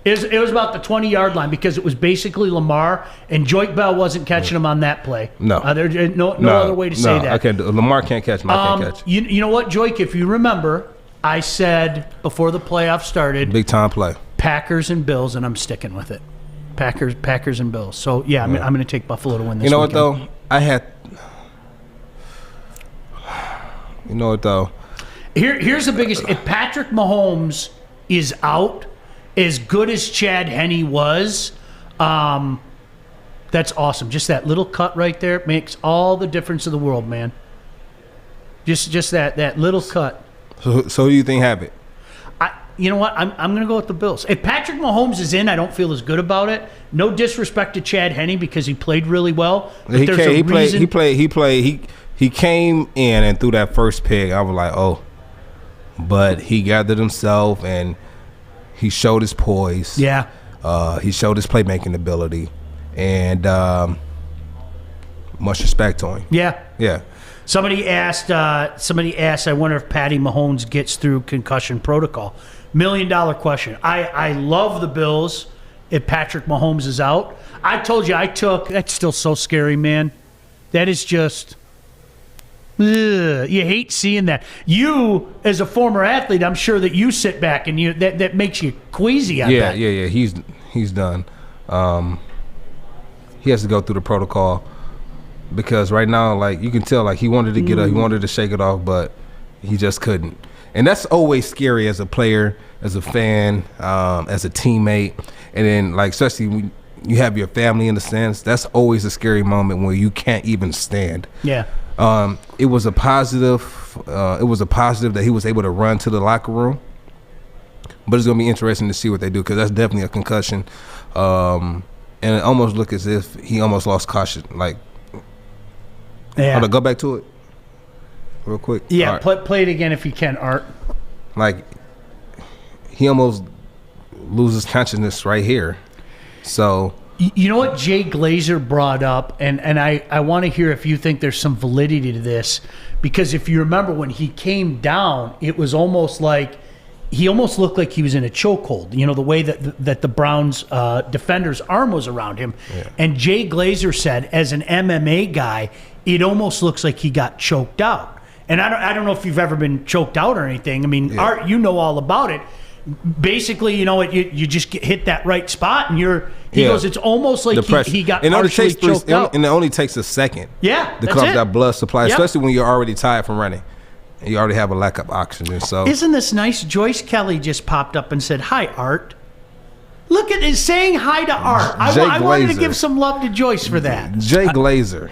It was about the 20-yard line because it was basically Lamar, and Joik Bell wasn't catching him on that play. No. There's no other way to say that. I can't do, Lamar can't catch him. I can't catch him. You know what, Joik? If you remember, I said before the playoffs started, Big time play. Packers and Bills, and I'm sticking with it. Packers and Bills. So, yeah, I'm going to take Buffalo to win this weekend. You know what, though? Here's the biggest. If Patrick Mahomes is out, as good as Chad Henne was, that's awesome. Just that little cut right there makes all the difference in the world, man. Just that little cut. So who do you think have it? You know what? I'm going to go with the Bills. If Patrick Mahomes is in, I don't feel as good about it. No disrespect to Chad Henne because he played really well. But He came in and threw that first pick. I was like, oh. But he gathered himself and he showed his poise. Yeah. He showed his playmaking ability. And much respect to him. Yeah. Yeah. Somebody asked, I wonder if Patty Mahomes gets through concussion protocol. $1 million question. I love the Bills if Patrick Mahomes is out. I told you that's still so scary, man. That is just, ugh, you hate seeing that. You, as a former athlete, I'm sure that you sit back and that makes you queasy, I bet. Yeah. He's done. He has to go through the protocol because right now, like, you can tell, like, he wanted to get up, he wanted to shake it off, but he just couldn't. And that's always scary as a player, as a fan, as a teammate. And then, like, especially when you have your family in the stands, that's always a scary moment where you can't even stand. Yeah. It was a positive. It was a positive that he was able to run to the locker room. But it's going to be interesting to see what they do because that's definitely a concussion. And it almost looked as if he almost lost caution. Like, hold on, go back to it real quick. Yeah, play it again if you can, Art. Like, he almost loses consciousness right here. So, you know what Jay Glazer brought up, and I want to hear if you think there's some validity to this, because if you remember when he came down, it was almost like he almost looked like he was in a chokehold. You know, the way that the Browns defender's arm was around him. Yeah. And Jay Glazer said, as an MMA guy, it almost looks like he got choked out. And I don't know if you've ever been choked out or anything. I mean, Art, you know all about it. Basically, you know, you just hit that right spot, and he goes, it's almost like he got partially choked out. And it only takes a second to cut off that blood supply, especially when you're already tired from running. And you already have a lack of oxygen. So, isn't this nice? Joyce Kelly just popped up and said, hi, Art. Look at it, saying hi to Art. I wanted to give some love to Joyce for that. Jay Glazer.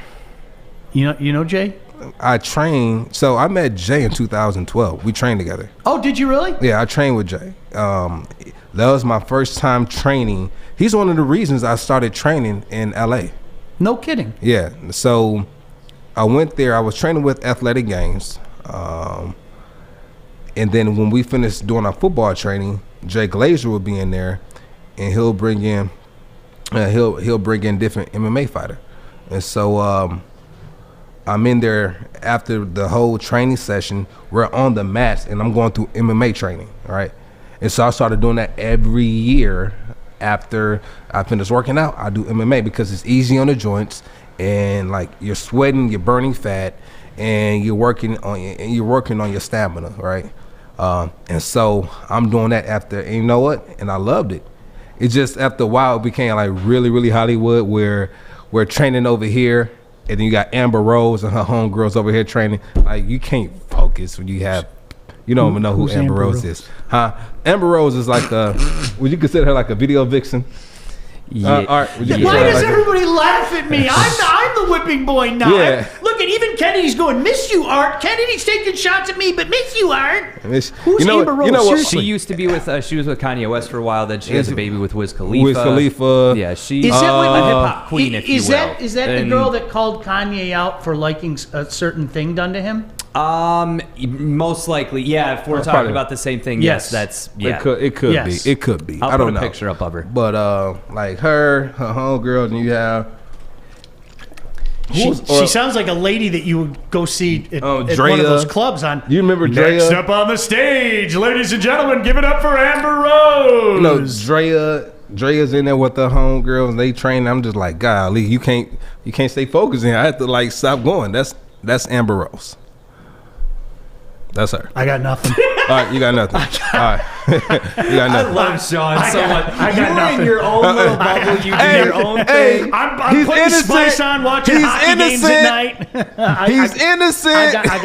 You know Jay? I trained. So I met Jay in 2012. We trained together. Oh, did you really? Yeah, I trained with Jay. That was my first time training. He's one of the reasons I started training in LA. No kidding. Yeah. So I went there. I was training with Athletic Games. And then when we finished doing our football training, Jay Glazer will be in there, and he'll bring in different MMA fighter. And so I'm in there after the whole training session. We're on the mats, and I'm going through MMA training, right? And so I started doing that every year. After I finish working out, I do MMA because it's easy on the joints, and like you're sweating, you're burning fat, and you're working on your stamina, right? And so I'm doing that after, and you know what? And I loved it. It just after a while it became like really, really Hollywood, where we're training over here. And then you got Amber Rose and her homegirls over here training. Like, you can't focus when you don't even know who Amber Rose is. Huh? Amber Rose is like would you consider her like a video vixen? Yeah. Art, why does everybody laugh at me? I'm the whipping boy now. Yeah. Look at even Kennedy's going, miss you, Art. Kennedy's taking shots at me, but miss you, Art. Who's Amber Rose? Seriously. She used to be with she was with Kanye West for a while. Then she has a baby with Wiz Khalifa. Wiz Khalifa. Yeah, she's a hip hop queen, if you will. Is that the girl that called Kanye out for liking a certain thing done to him? Most likely, yeah. If we're talking probably- about the same thing, Yes. that's yeah. It could Yes. be. It could be. I'll I don't put know. a picture up of her. But like her homegirl, and you have. She sounds like a lady that you would go see at one of Drea. those clubs on. You remember Drea? Next up on the stage, ladies and gentlemen, give it up for Amber Rose. No, Drea's in there with the homegirls, and they train. I'm just like, golly, you can't stay focused. I have to like stop going. That's Amber Rose. That's her. I got nothing. All right, you got nothing. All right, you got I nothing. love Sean so much. I got You're nothing. in your own little bubble. You do your own thing. I'm He's putting innocent. Spice on, watching He's hockey games at night. He's innocent. I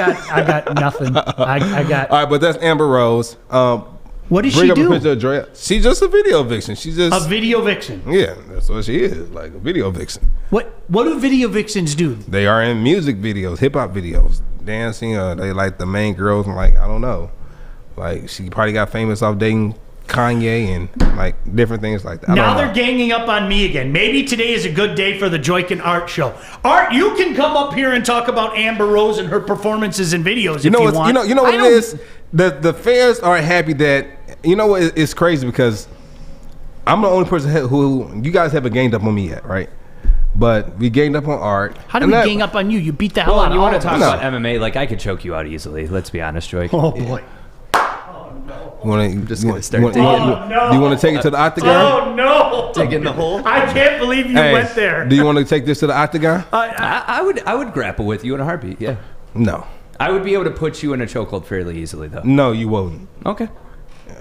got nothing. I got. All right, but that's Amber Rose. What does Bring she up a do? picture of Drea. She's just a video vixen. She's just A video vixen. yeah, that's what she is, like a video vixen. What do video vixens do? They are in music videos, hip hop videos, dancing. They like the main girls, and like I don't know, like she probably got famous off dating Kanye and like different things like that. Now they're ganging up on me again. Maybe today is a good day for the Joik and Art show. Art, you can come up here and talk about Amber Rose and her performances in videos if you want. You know what it is. The fans are happy that it's crazy because I'm the only person who you guys haven't ganged up on me yet, right? But we ganged up on Art. How do we gang up on you? You beat the hell Well, out of you want all to of talk us. about MMA? Like I could choke you out easily. Let's be honest, Joy. Oh boy. I'm just gonna start Do you want to take it to the octagon? Oh no. Dig in the hole. I can't believe you went there. Do you want to take this to the octagon? I would grapple with you in a heartbeat. Yeah, No. I would be able to put you in a chokehold fairly easily, though. No, you won't. Okay.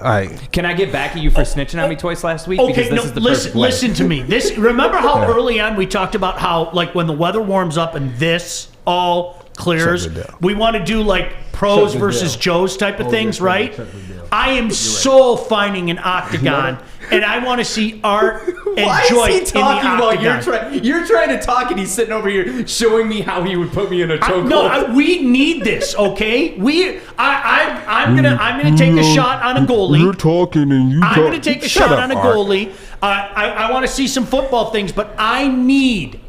All right. Can I get back at you for snitching on me twice last week? Okay, Because this no, is the perfect way. listen to me. Remember how early on we talked about how, like, when the weather warms up and this all clears, Shut it down. we want to do like pros Shut it versus down. Joes type of things, yeah, right? shut it down. I am so finding an octagon, and I want to see Art and Why Joy is he in the talking while octagon. you're trying to talk and he's sitting over here showing me how he would put me in a chokehold? No, we need this, okay? I'm gonna take a shot on a goalie. You're talking and you I'm going to take a Shut shot up, on a Art. goalie. I want to see some football things, but I need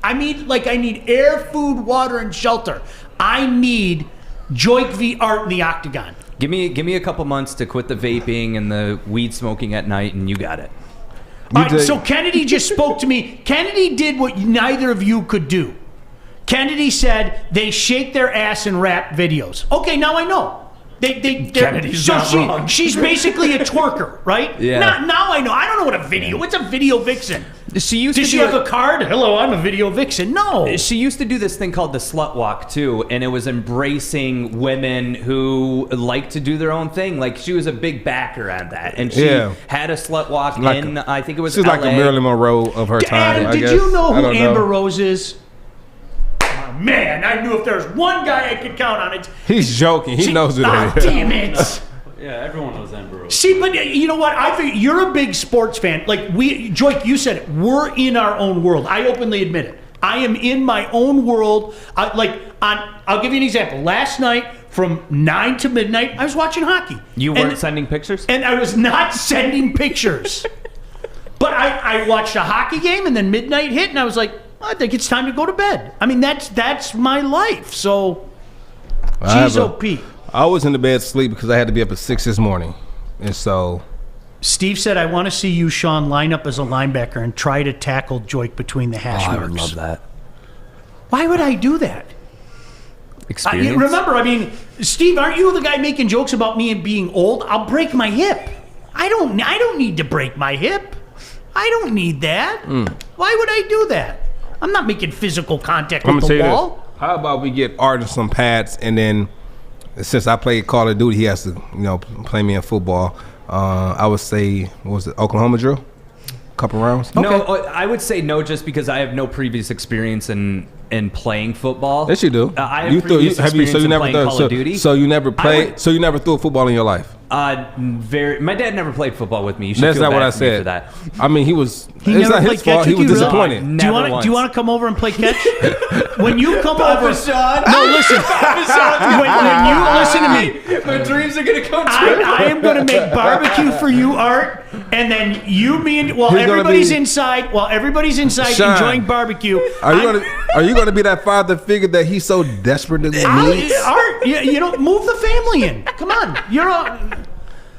air, food, water, and shelter. I need Joik v. Art in the octagon. Give me a couple months to quit the vaping and the weed smoking at night, and you got it. All right, so Kennedy just spoke to me. Kennedy did what neither of you could do. Kennedy said they shake their ass and rap videos. Okay, now I know. Kennedy's not wrong. She's basically a twerker, right? Yeah. Now I know. I don't know what a video. What's a video vixen? She used Does to she do have a card? Hello, I'm a video vixen. No. She used to do this thing called the slut walk too, and it was embracing women who like to do their own thing. Like she was a big backer on that, and she had a slut walk Like in. I think it was. She's LA. like a Marilyn Monroe of her time. Adam, I did guess. you know I who don't Amber Rose is? Oh, man, I knew if there's one guy I could count on it. He's joking. He knows who that is. Damn it. Yeah, everyone knows Amber Rose. See, but you know what? I think you're a big sports fan. Like Joik, you said it. We're in our own world. I openly admit it. I am in my own world. I'll give you an example. Last night from 9 to midnight, I was watching hockey. You weren't sending pictures? And I was not sending pictures. But I watched a hockey game, and then midnight hit, and I was like, I think it's time to go to bed. I mean, that's my life. So, GOP. I was in the bed asleep because I had to be up at 6 this morning. And so Steve said, I want to see you, Sean, line up as a linebacker and try to tackle Joik between the hash marks. I would love that. Why would I do that? Experience. Remember, Steve, aren't you the guy making jokes about me and being old? I'll break my hip. I don't need to break my hip. I don't need that. Why would I do that? I'm not making physical contact with the wall. This. How about we get Art some pads, and then since I played Call of Duty, he has to play me in football. I would say, what was it, Oklahoma drill? Couple rounds? No, I would say no, just because I have no previous experience in playing football. Yes, you do. I have previous experience in playing Call of Duty. So you never played. So you never threw a football in your life. My dad never played football with me. You should That's feel not bad what I for me said. for that. I mean, he was He It's never not played his catch fault. with He was you, really? disappointed. Do you Never want to come over and play catch? When you come over, Sean. no, listen. when you listen to me, My dreams are gonna come true. I am going to make barbecue for you, Art, and then you, me, and while He's gonna everybody's be- inside, Sean, enjoying barbecue. Are you gonna be that father figure that he's so desperately needs? Art, you don't move the family in. Come on, you're on.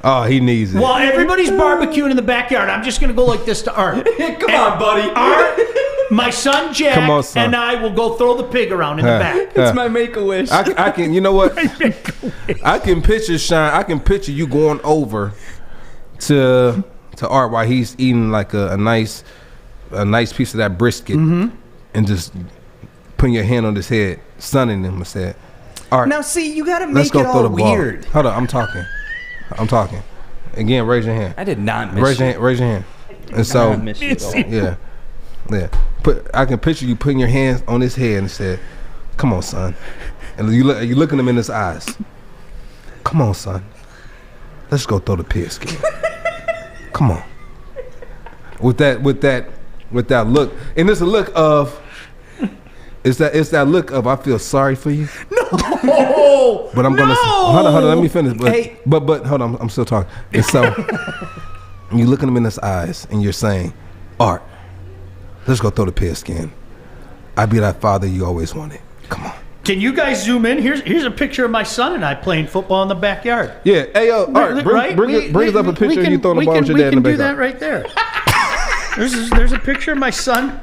Oh, he needs it. While everybody's barbecuing in the backyard, I'm just going to go like this to Art. Come on, buddy. Art, my son Jack, Come on, son. and I will go throw the pig around in the back. It's my make-a-wish. I can. You know what? I can picture Sean. I can picture you going over to Art while he's eating like a nice piece of that brisket, and just putting your hand on his head, sunning him, and said, "Art, Now, see, you gotta let's make go it throw all the ball." weird. Hold on, I'm talking. Again, raise your hand. I did not miss you. Raise your hand. And I so, did not miss you at all. yeah. I can picture you putting your hands on his head and said, "Come on, son." And you looking him in his eyes. "Come on, son. Let's go throw the pig skin." Come on. With that look, and it's a look of. It's that look of I feel sorry for you. No, But I'm gonna hold on. Let me finish. But Hey. but hold on. I'm still talking. And so you looking him in his eyes and you're saying, "Art, let's go throw the pig skin. I'll be that father you always wanted. Come on." Can you guys zoom in? Here's a picture of my son and I playing football in the backyard. Yeah. Hey yo, Art, bring us up a picture of you throwing the ball with your dad in the We can do that backyard. right there. There's a picture of my son.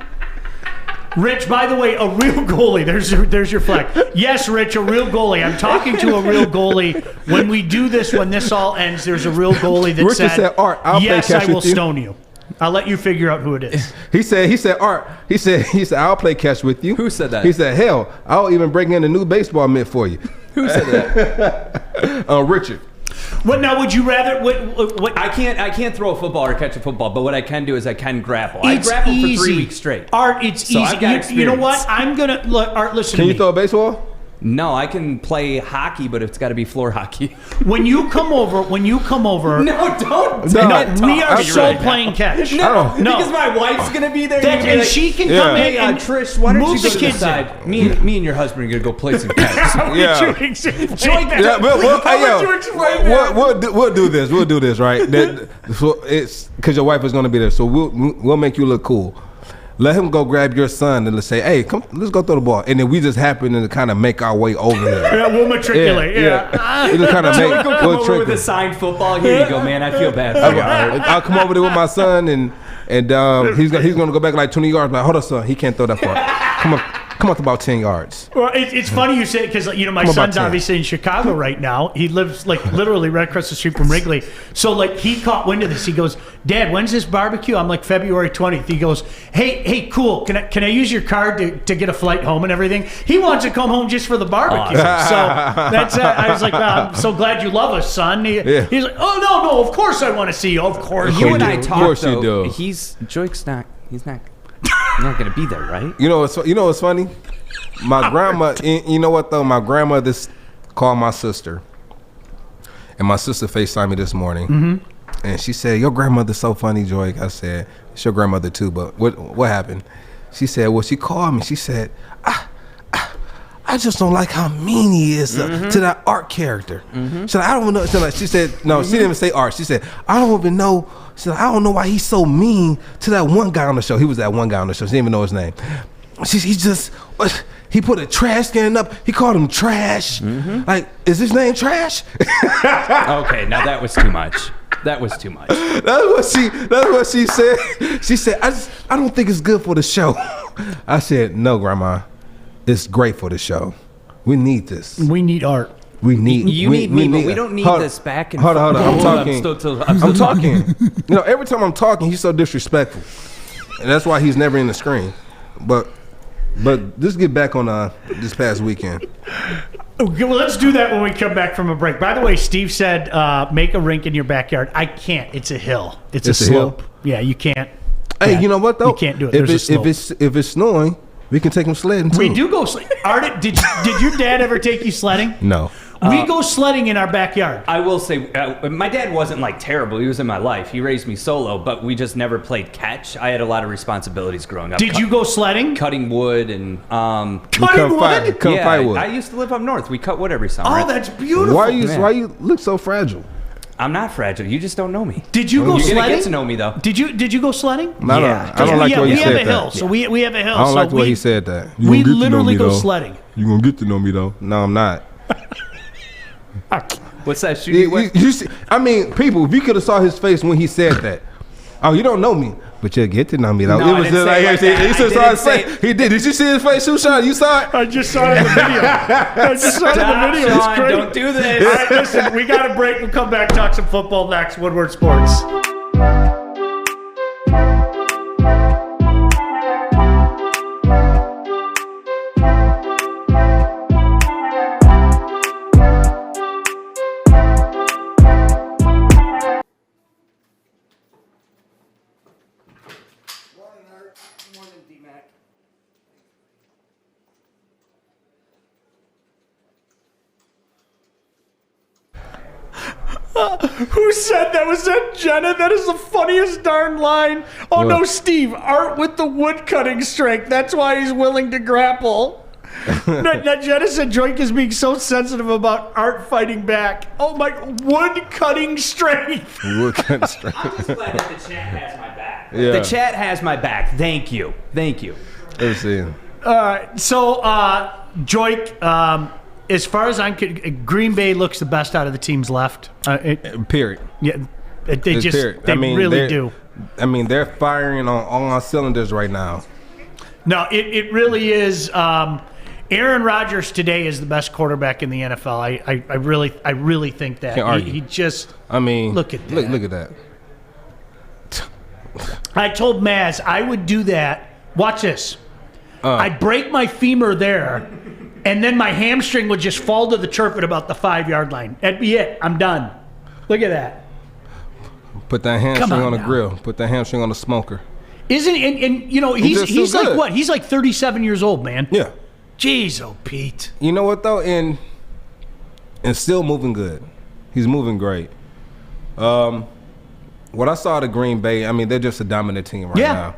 Rich, by the way, a real goalie. There's your flag. Yes, Rich, a real goalie. I'm talking to a real goalie. When we do this, when this all ends, there's a real goalie that Rich said, "Art, I'll play yes, catch I will with you." stone you. I'll let you figure out who it is. He said, Art, he said, I'll play catch with you. Who said that? He said, hell, I'll even bring in a new baseball mitt for you. Who said that? Richard. What now? Would you rather? What? I can't throw a football or catch a football, but what I can do is I can grapple. I grappled for 3 weeks straight. Art, it's So easy. I've got You know what? experience. I'm gonna look. Art, listen Can to you me. throw a baseball? No, I can play hockey, but it's got to be floor hockey. When you come over, No, don't. No, we are that's so right. playing catch. No, No. because my wife's gonna be there. That, you're gonna be and like, she can Yeah. come in Hey, and Trish, why don't move you go the to the kids side? Me and your husband are gonna go play some catch. Yeah. Yeah, we'll do this. We'll do this, right? So it's because your wife is going to be there, so we'll make you look cool. Let him go grab your son and let's say, "Hey, come, let's go throw the ball." And then we just happen to kind of make our way over there. Yeah, we'll matriculate. Yeah. We just kind of make. Go come we'll over with trick a signed football. Here you go, man. I feel bad for you. I'll come over there with my son and he's gonna go back like 20 yards. Like, hold on, son, he can't throw that far. Come up about 10 yards. Well, it's funny you say it because my Come on, son's Tim. obviously in Chicago right now. He lives like literally right across the street from Wrigley. So like he caught wind of this. He goes, "Dad, when's this barbecue?" I'm like, "February 20th." He goes, "Hey, cool. Can I use your card to get a flight home and everything?" He wants to come home just for the barbecue. So that's I was like, I'm so glad you love us, son. He's like, "Oh no, of course I want to see you. Of course You you and do." I Of talk course you though. do. Joke's not. He's not gonna be there, right? You know what's funny? My grandma. You know what though? My grandmother called my sister, and my sister FaceTimed me this morning, and she said, "Your grandmother's so funny, Joy." I said, "It's your grandmother too." But what happened? She said, "Well, she called me. She said, I just don't like how mean he is to that Art character." She said, "I don't know." She said, "No, she didn't even say Art." She said, "I don't even know." She said, "I don't know why he's so mean to that one guy on the show." He was that one guy on the show. She didn't even know his name. He put a trash can up. He called him Trash. Like, is his name Trash? Okay, now that was too much. That was too much. That's what she said. She said, I don't think it's good for the show. I said, "No, Grandma, it's great for the show. We need this. We need Art. You need me, but we don't need this back and Hold on. I'm talking. I'm still talking. You know, every time I'm talking, he's so disrespectful, and that's why he's never in the screen. But let's get back on this past weekend. Okay, well, let's do that when we come back from a break. By the way, Steve said make a rink in your backyard. I can't. It's a hill. It's a slope. hill? Yeah, you can't. Hey, Yeah, you know what though? You can't do it. There's a slope. If it's snowing, we can take him sledding too. We do go sledding. Art, did your dad ever take you sledding? No. We go sledding in our backyard. I will say, my dad wasn't like terrible. He was in my life. He raised me solo, but we just never played catch. I had a lot of responsibilities growing up. Did you go sledding? Cutting wood and Cutting wood? Fight wood. I used to live up north. We cut wood every summer. Oh, that's beautiful. Why you look so fragile? I'm not fragile. You just don't know me. Did you go You're sledding? gonna get to know me though. Did you go sledding? No, Yeah. I don't like the way he said We have a hill, that. so we have a hill. I don't so like the way he said that. We literally go sledding. You gonna get to know me though? No, I'm not. What's that shooting? You see, I mean, people, if you could have saw his face when he said that. Oh, you don't know me, but you'll get to know me though. No, It was I didn't just say it like like that. he I just saw his didn't face. He did. Did you see his face? Who shot? You saw it? I just saw it in the video. I just saw it in the video. It's Sean, great. don't do this. All right, listen, we got a break. We'll come back, talk some football next. Woodward Sports. Who said that? Was that Jenna? That is the funniest darn line. Oh, What? no, Steve. Art with the wood cutting strength. That's why he's willing to grapple. Now, Jenna said Drake is being so sensitive about Art fighting back. Oh, my. Wood cutting strength. Wood cutting strength. I'm just glad that the chat has my back. Yeah. The chat has my back. Thank you. Thank you. Let's see. So, Joik, as far as I'm concerned, Green Bay looks the best out of the teams left. Period. Yeah, they just Period. they really they're- do. I mean, they're firing on all cylinders right now. No, it really is. Aaron Rodgers today is the best quarterback in the NFL. I really think that. Can't argue. He just. I mean, Look at that. Look at that. I told Maz I would do that. Watch this. I'd break my femur there, and then my hamstring would just fall to the turf at about the 5-yard line. That'd be it. I'm done. Look at that. Put that hamstring on on the now. grill. Put that hamstring on the smoker. Isn't and you know just too he's like good. what? He's like 37 years old, man. Yeah. Jeez, oh Pete. You know what though, and still moving good. He's moving great. What I saw at Green Bay, I mean, they're just a dominant team right Yeah. now.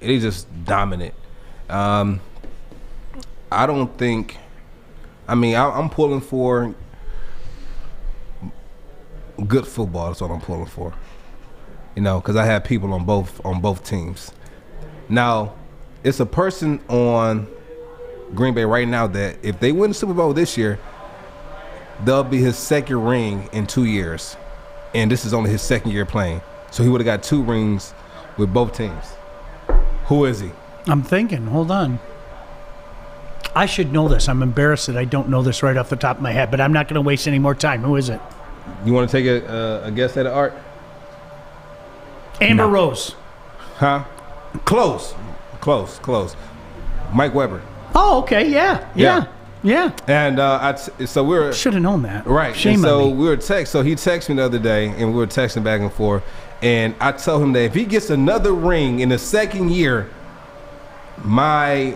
They're just dominant. I don't think. I mean, I'm pulling for good football. That's what I'm pulling for. You know, because I have people on both teams. Now, it's a person on Green Bay right now that if they win the Super Bowl this year, they'll be his second ring in 2 years. And this is only his second year playing. So he would have got 2 rings with both teams. Who is he? I'm thinking. Hold on. I should know this. I'm embarrassed that I don't know this right off the top of my head, but I'm not going to waste any more time. Who is it? You want to take a guess at it, Art? Amber Rose. Huh? Close. Mike Weber. Oh, okay. Yeah. And so we were Should have known that. right. Shame and so on me. we were so he texted me the other day, and we were texting back and forth. And I told him that if he gets another ring in the second year, my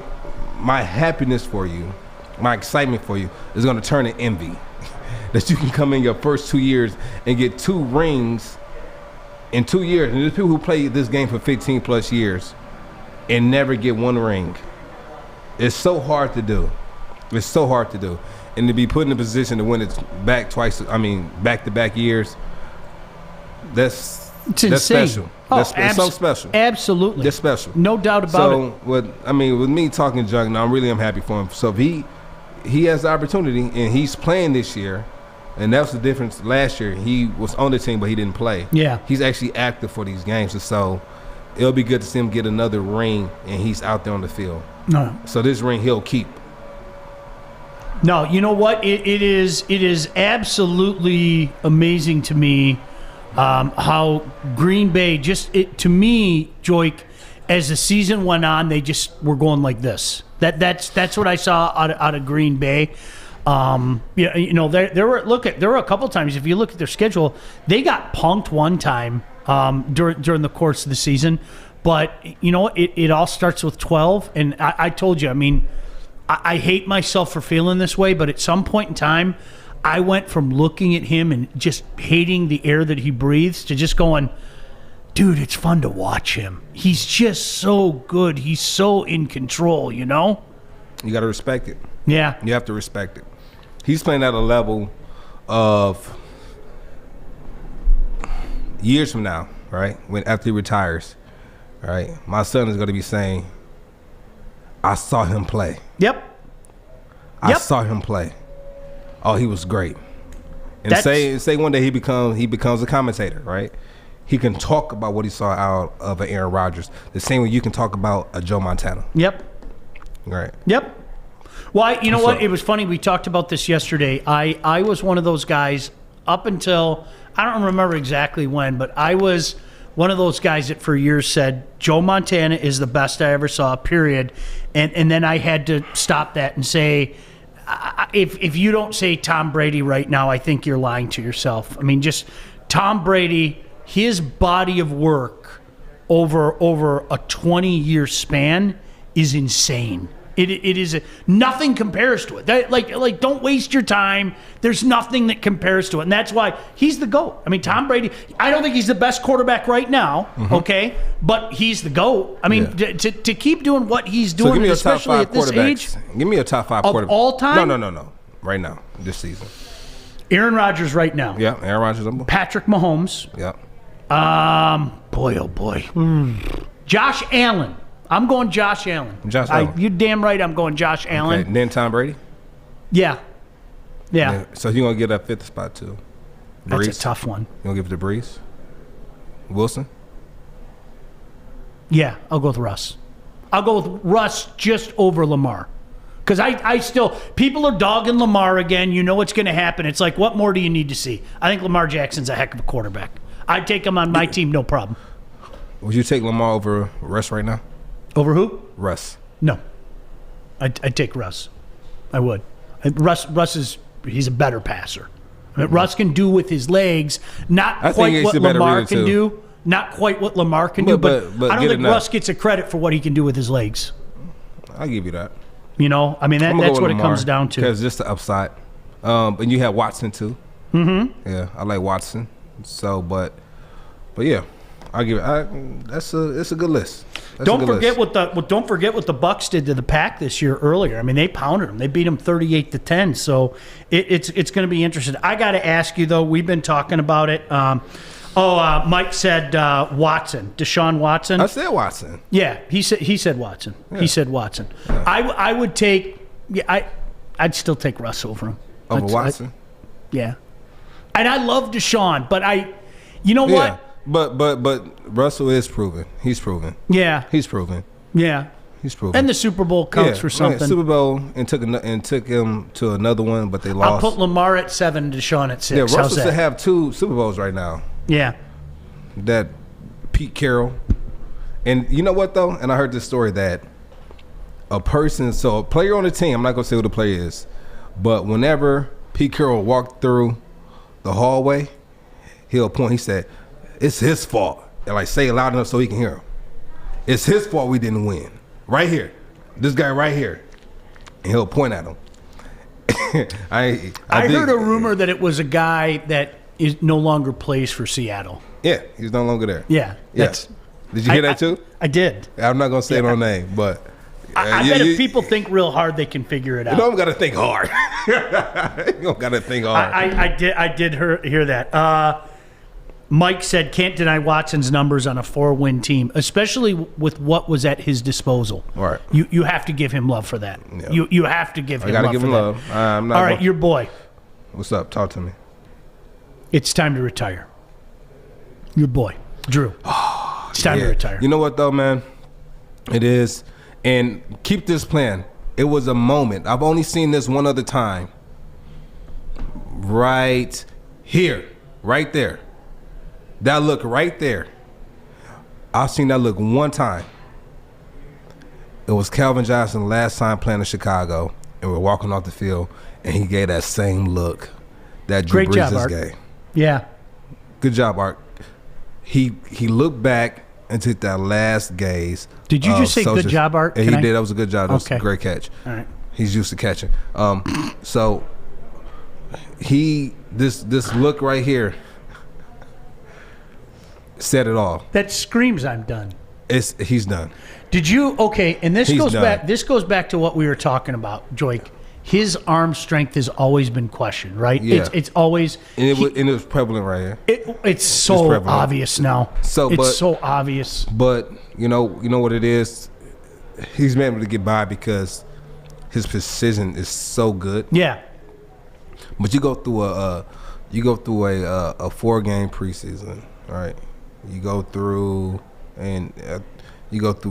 happiness for you, my excitement for you, is going to turn to envy. That you can come in your first 2 years and get 2 rings in 2 years. And there's people who play this game for 15 plus years and never get 1 ring. It's so hard to do. It's so hard to do. And to be put in a position to win it back-to-back years, that's insane. special. That's something special. Absolutely. That's special. No doubt about So, it. with me talking junk now, I'm happy for him. So if he has the opportunity and he's playing this year, and that's the difference. Last year he was on the team but he didn't play. Yeah. He's actually active for these games, and so it'll be good to see him get another ring and he's out there on the field. No. So this ring he'll keep. No, you know what? It is absolutely amazing to me how Green Bay to me, Joik, as the season went on, they just were going like this. That's what I saw out of Green Bay. You know, there were a couple times, if you look at their schedule, they got punked one time during the course of the season. But you know, it all starts with 12, and I told you, I mean, I hate myself for feeling this way, but at some point in time, I went from looking at him and just hating the air that he breathes to just going, dude, it's fun to watch him. He's just so good. He's so in control, you know? You got to respect it. Yeah. You have to respect it. He's playing at a level of years from now, right? After he retires, right? My son is going to be saying, I saw him play. Yep. I saw him play. Oh, he was great. And say one day he becomes a commentator, right? He can talk about what he saw out of an Aaron Rodgers the same way you can talk about a Joe Montana. Yep. Right. Yep. Well, you know what? It was funny. We talked about this yesterday. I was one of those guys up until, I don't remember exactly when, but I was one of those guys that for years said Joe Montana is the best I ever saw, period. And then I had to stop that and say, if you don't say Tom Brady right now, I think you're lying to yourself. I mean, just Tom Brady, his body of work over a 20-year span is insane. It is nothing compares to it. Like don't waste your time. There's nothing that compares to it, and that's why he's the GOAT. I mean, Tom Brady. I don't think he's the best quarterback right now. Mm-hmm. Okay, but he's the GOAT. I mean, to keep doing what he's doing, give me especially at this age. Give me a top 5 quarterback of all time. No. Right now, this season. Aaron Rodgers right now. Yeah, Aaron Rodgers. Patrick Mahomes. Yeah. Boy, oh boy. Josh Allen. I'm going Josh Allen. Josh Allen. You damn right I'm going Josh Allen. Okay. Then Tom Brady? Yeah. Yeah. So you're going to get that 5th spot too? Brees? That's a tough one. You going to give it to Brees? Wilson? Yeah, I'll go with Russ. I'll go with Russ just over Lamar. Because I still, people are dogging Lamar again. You know what's going to happen. It's like, what more do you need to see? I think Lamar Jackson's a heck of a quarterback. I'd take him on my team, no problem. Would you take Lamar over Russ right now? Over who? Russ. No. I'd take Russ. I would. Russ he's a better passer. I mean, Russ can do with his legs, not quite what Lamar can do. Not quite what Lamar can do, but I don't think Russ gets a credit for what he can do with his legs. I'll give you that. You know, I mean, that's what it comes down to. Because just the upside. And you have Watson, too. Mm-hmm. Yeah, I like Watson. So, but yeah. I'll give it. It's a good list. Don't forget what the Bucs did to the Pack this year earlier. I mean, they pounded them. They beat them 38-10. So it's going to be interesting. I got to ask you though. We've been talking about it. Mike said Watson, Deshaun Watson. I said Watson. Yeah, he said Watson. Yeah. He said Watson. Yeah. I would take. Yeah, I'd still take Russ over him. Over Watson. Yeah, and I love Deshaun, but you know what? But Russell is proven. He's proven. Yeah. He's proven. Yeah. He's proven. And the Super Bowl counts for something. Yeah, Super Bowl and took him to another one, but they lost. I'll put Lamar at 7, Deshaun at 6. Yeah, Russell should have 2 Super Bowls right now. Yeah. That Pete Carroll. And you know what though? And I heard this story that a player on the team, I'm not gonna say who the player is, but whenever Pete Carroll walked through the hallway, he'll point, he said, it's his fault. And like say it loud enough so he can hear him. It's his fault we didn't win. Right here. This guy right here. And he'll point at him. I heard a rumor that it was a guy that is no longer plays for Seattle. Yeah, he's no longer there. Yeah. Did you hear that too? I did. I'm not going to say no name, but I bet if people think real hard, they can figure it out. You don't got to think hard. You don't got to think hard. I did hear that. Mike said, can't deny Watson's numbers on a 4-win team, especially with what was at his disposal. All right. You have to give him love for that. Yeah. You have to give him love for that. I got to give him love. All right, your boy. What's up? Talk to me. It's time to retire. Your boy, Drew. It's time to retire. You know what, though, man? It is. And keep this plan. It was a moment. I've only seen this one other time. Right here. Right there. That look right there. I've seen that look one time. It was Calvin Johnson last time playing in Chicago, and we're walking off the field, and he gave that same look that Drew Brees gave. Yeah. Good job, Art. He looked back and took that last gaze. Did you just say good job, Art? Yeah, he did. That was a good job. That was a great catch. All right. He's used to catching. So this look right here said it all. That screams, "I'm done." He's done. Did you? Okay, and this He's goes done. back. This goes back to what we were talking about, Joik. His arm strength has always been questioned, right? Yeah. It's always. And it was prevalent right here. It's so prevalent. obvious now. It's so obvious. But you know what it is. He's been able to get by because his precision is so good. Yeah. But you go through a 4-game preseason, right? You go through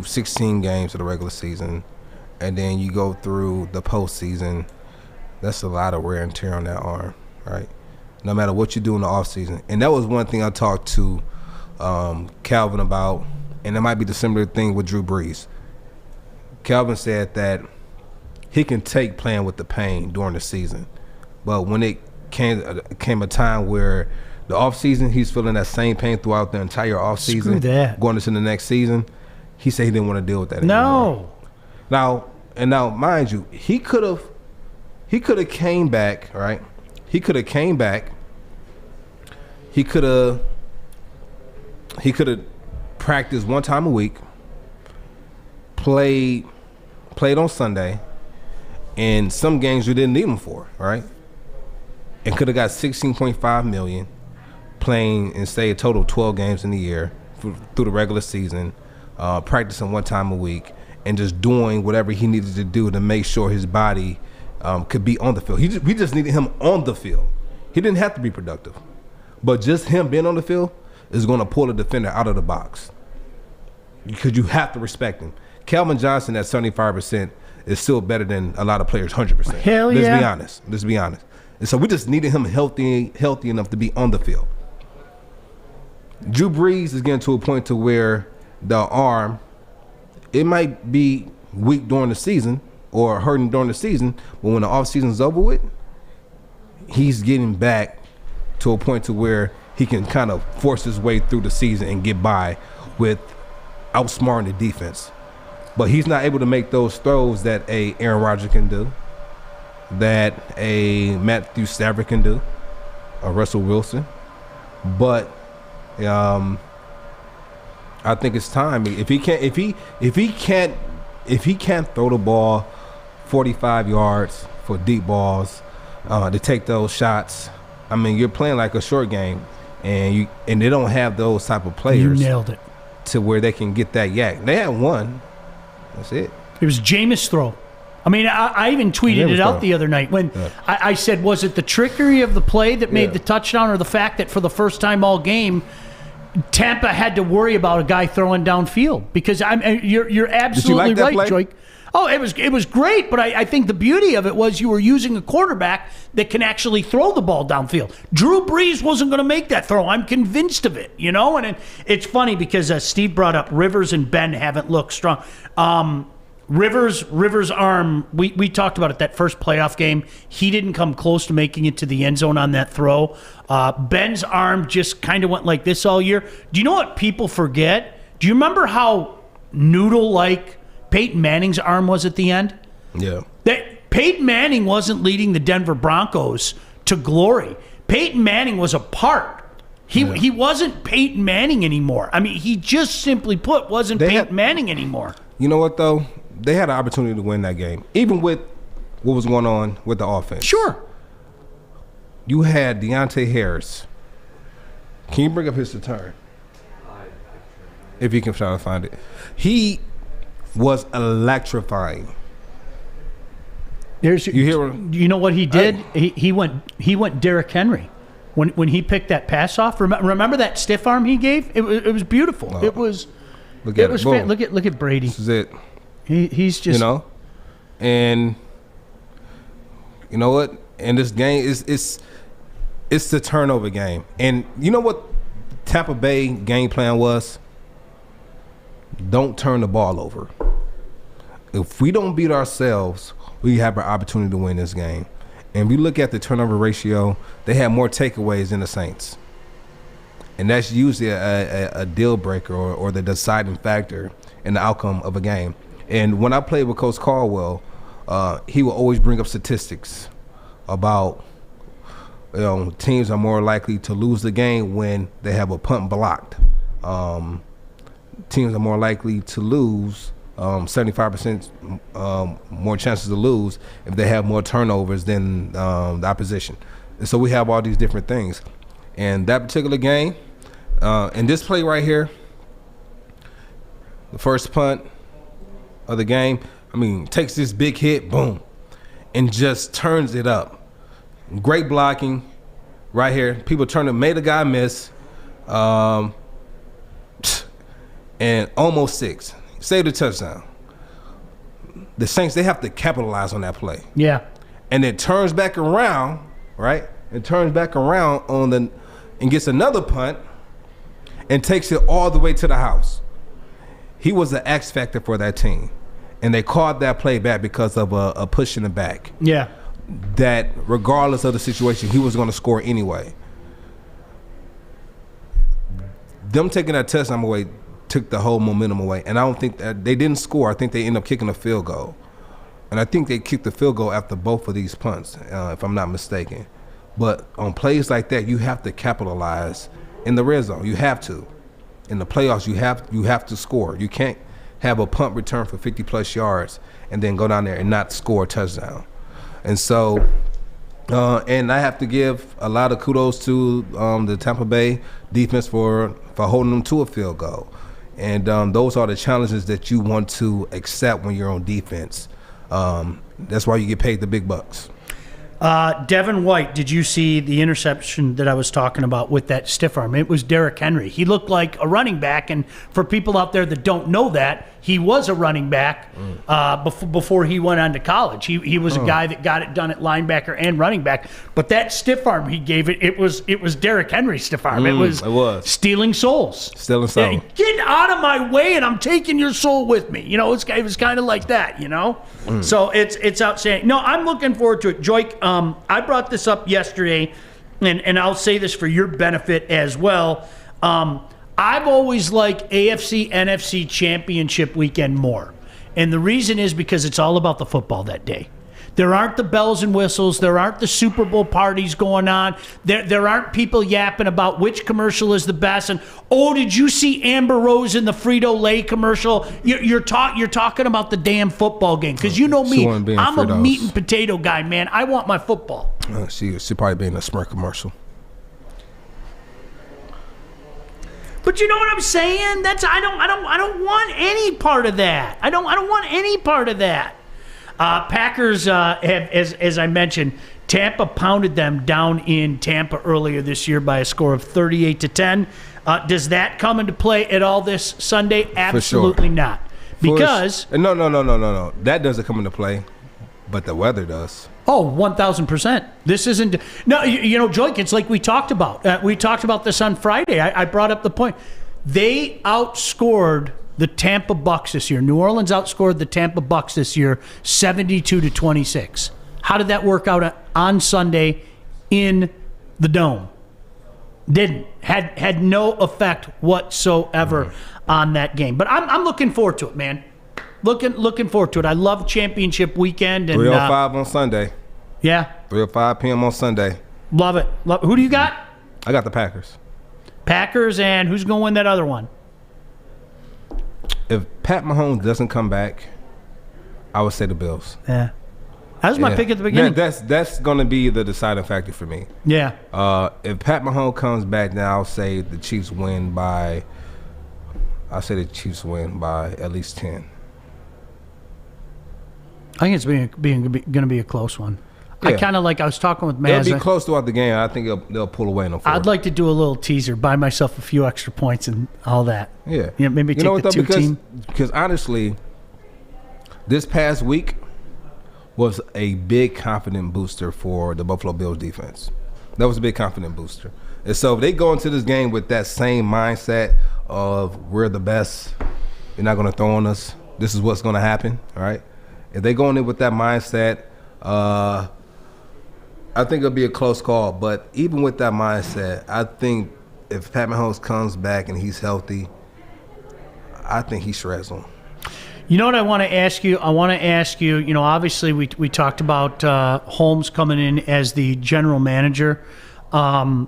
16 games of the regular season, and then you go through the postseason. That's a lot of wear and tear on that arm, right? No matter what you do in the offseason. And that was one thing I talked to Calvin about, and it might be the similar thing with Drew Brees. Calvin said that he can take playing with the pain during the season, but when it came a time where the offseason, he's feeling that same pain throughout the entire offseason. Screw that. Going into the next season, he said he didn't want to deal with that anymore. No. Now, mind you, he could have came back, right? He could have came back. He could have practiced one time a week, played on Sunday, and some games you didn't need him for, right? And could have got $16.5 million playing and say a total of 12 games in the year through the regular season, practicing one time a week, and just doing whatever he needed to do to make sure his body could be on the field. We just needed him on the field. He didn't have to be productive, but just him being on the field is going to pull a defender out of the box because you have to respect him. Calvin Johnson at 75% is still better than a lot of players 100%. Hell yeah. Let's be honest. And so we just needed him healthy enough to be on the field. Drew Brees is getting to a point to where the arm, it might be weak during the season or hurting during the season, but when the offseason's over with, he's getting back to a point to where he can kind of force his way through the season and get by with outsmarting the defense. But he's not able to make those throws that a Aaron Rodgers can do, that a Matthew Stafford can do, or Russell Wilson. But I think it's time. If he can't throw the ball 45 yards for deep balls to take those shots, I mean, you're playing like a short game, and they don't have those type of players. You nailed it. To where they can get that yak. They had one. That's it. It was Jameis' throw. I mean, I even tweeted it out the other night when I said, was it the trickery of the play that made the touchdown, or the fact that for the first time all game, Tampa had to worry about a guy throwing downfield? Because you're absolutely Did you like that right, play? Joik. Oh, it was great, but I think the beauty of it was you were using a quarterback that can actually throw the ball downfield. Drew Brees wasn't going to make that throw. I'm convinced of it, you know? And it's funny because Steve brought up Rivers and Ben haven't looked strong. Rivers' arm, we talked about it, that first playoff game. He didn't come close to making it to the end zone on that throw. Ben's arm just kind of went like this all year. Do you know what people forget? Do you remember how noodle-like Peyton Manning's arm was at the end? Yeah. That Peyton Manning wasn't leading the Denver Broncos to glory. Peyton Manning was a part. He wasn't Peyton Manning anymore. I mean, he just simply put wasn't Peyton Manning anymore. You know what, though? They had an opportunity to win that game, even with what was going on with the offense. Sure. You had Deontay Harris. Can you bring up his return? If you can try to find it. He was electrifying. You know what he did? He went Derrick Henry when he picked that pass off. Remember that stiff arm he gave? It was beautiful. Oh. It was. Look at it. Look at Brady. This is it. He's just, and you know what? And this game it's the turnover game. And you know what Tampa Bay game plan was? Don't turn the ball over. If we don't beat ourselves, we have an opportunity to win this game. And we look at the turnover ratio, they have more takeaways than the Saints. And that's usually a deal breaker or the deciding factor in the outcome of a game. And when I played with Coach Caldwell, he would always bring up statistics about teams are more likely to lose the game when they have a punt blocked. Teams are more likely to lose, 75% more chances to lose if they have more turnovers than the opposition. And so we have all these different things. And that particular game, and this play right here, the first punt of the game, takes this big hit, boom, and just turns it up. Great blocking right here. People made a guy miss, and almost 6. Saved a touchdown. The Saints, they have to capitalize on that play. Yeah. And it turns back around, right? It turns back around and gets another punt and takes it all the way to the house. He was the X factor for that team. And they called that play back because of a push in the back. Yeah. That regardless of the situation, he was going to score anyway. Them taking that touchdown away took the whole momentum away. And I don't think that they didn't score. I think they ended up kicking a field goal. And I think they kicked the field goal after both of these punts, if I'm not mistaken. But on plays like that, you have to capitalize in the red zone. You have to. In the playoffs, you have to score. You can't have a punt return for 50-plus yards and then go down there and not score a touchdown. And so, and I have to give a lot of kudos to the Tampa Bay defense for holding them to a field goal. And those are the challenges that you want to accept when you're on defense. That's why you get paid the big bucks. Devin White, did you see the interception that I was talking about with that stiff arm? It was Derrick Henry. He looked like a running back, and for people out there that don't know that, he was a running back before he went on to college. He was a guy that got it done at linebacker and running back. But that stiff arm he gave it was Derrick Henry's stiff arm. It was stealing souls. Stealing souls. Yeah, get out of my way, and I'm taking your soul with me. It was kind of like that, So it's outstanding. No, I'm looking forward to it. Joik, I brought this up yesterday, and I'll say this for your benefit as well. I've always liked AFC, NFC championship weekend more. And the reason is because it's all about the football that day. There aren't the bells and whistles. There aren't the Super Bowl parties going on. There aren't people yapping about which commercial is the best. And, did you see Amber Rose in the Frito-Lay commercial? You're talking about the damn football game. Because you know me, I'm a meat and potato guy, man. I want my football. She probably be in a Smurf commercial. But you know what I'm saying? I don't want any part of that. I don't want any part of that. Packers have, as I mentioned, Tampa pounded them down in Tampa earlier this year by a score of 38-10. Does that come into play at all this Sunday? Absolutely not. Because no. That doesn't come into play, but the weather does. Oh, 1,000%. This isn't Joik, it's like we talked about. We talked about this on Friday. I brought up the point. They outscored the Tampa Bucks this year. New Orleans outscored the Tampa Bucks this year 72-26. How did that work out on Sunday in the Dome? Didn't. Had no effect whatsoever on that game. But I'm looking forward to it, man. Looking forward to it. I love championship weekend. And 3:05 on Sunday. Yeah. 3:05 p.m. on Sunday. Love it. Who do you got? I got the Packers. Packers, and who's going to win that other one? If Pat Mahomes doesn't come back, I would say the Bills. Yeah. That was my pick at the beginning. That's going to be the deciding factor for me. Yeah. If Pat Mahomes comes back, then I'll say the Chiefs win by at least 10. I think it's going to be a close one. Yeah. I was talking with Maz. It'll be close throughout the game. I think they'll pull away in the fourth. I'd like to do a little teaser, buy myself a few extra points and all that. Yeah. Maybe take the two-team. Because honestly, this past week was a big confident booster for the Buffalo Bills defense. That was a big confident booster. And so if they go into this game with that same mindset of we're the best, you're not going to throw on us, this is what's going to happen, all right? If they go in there with that mindset, I think it'll be a close call. But even with that mindset, I think if Pat Mahomes comes back and he's healthy, I think he shreds them. You know what I want to ask you? I want to ask you, obviously we talked about Holmes coming in as the general manager. Have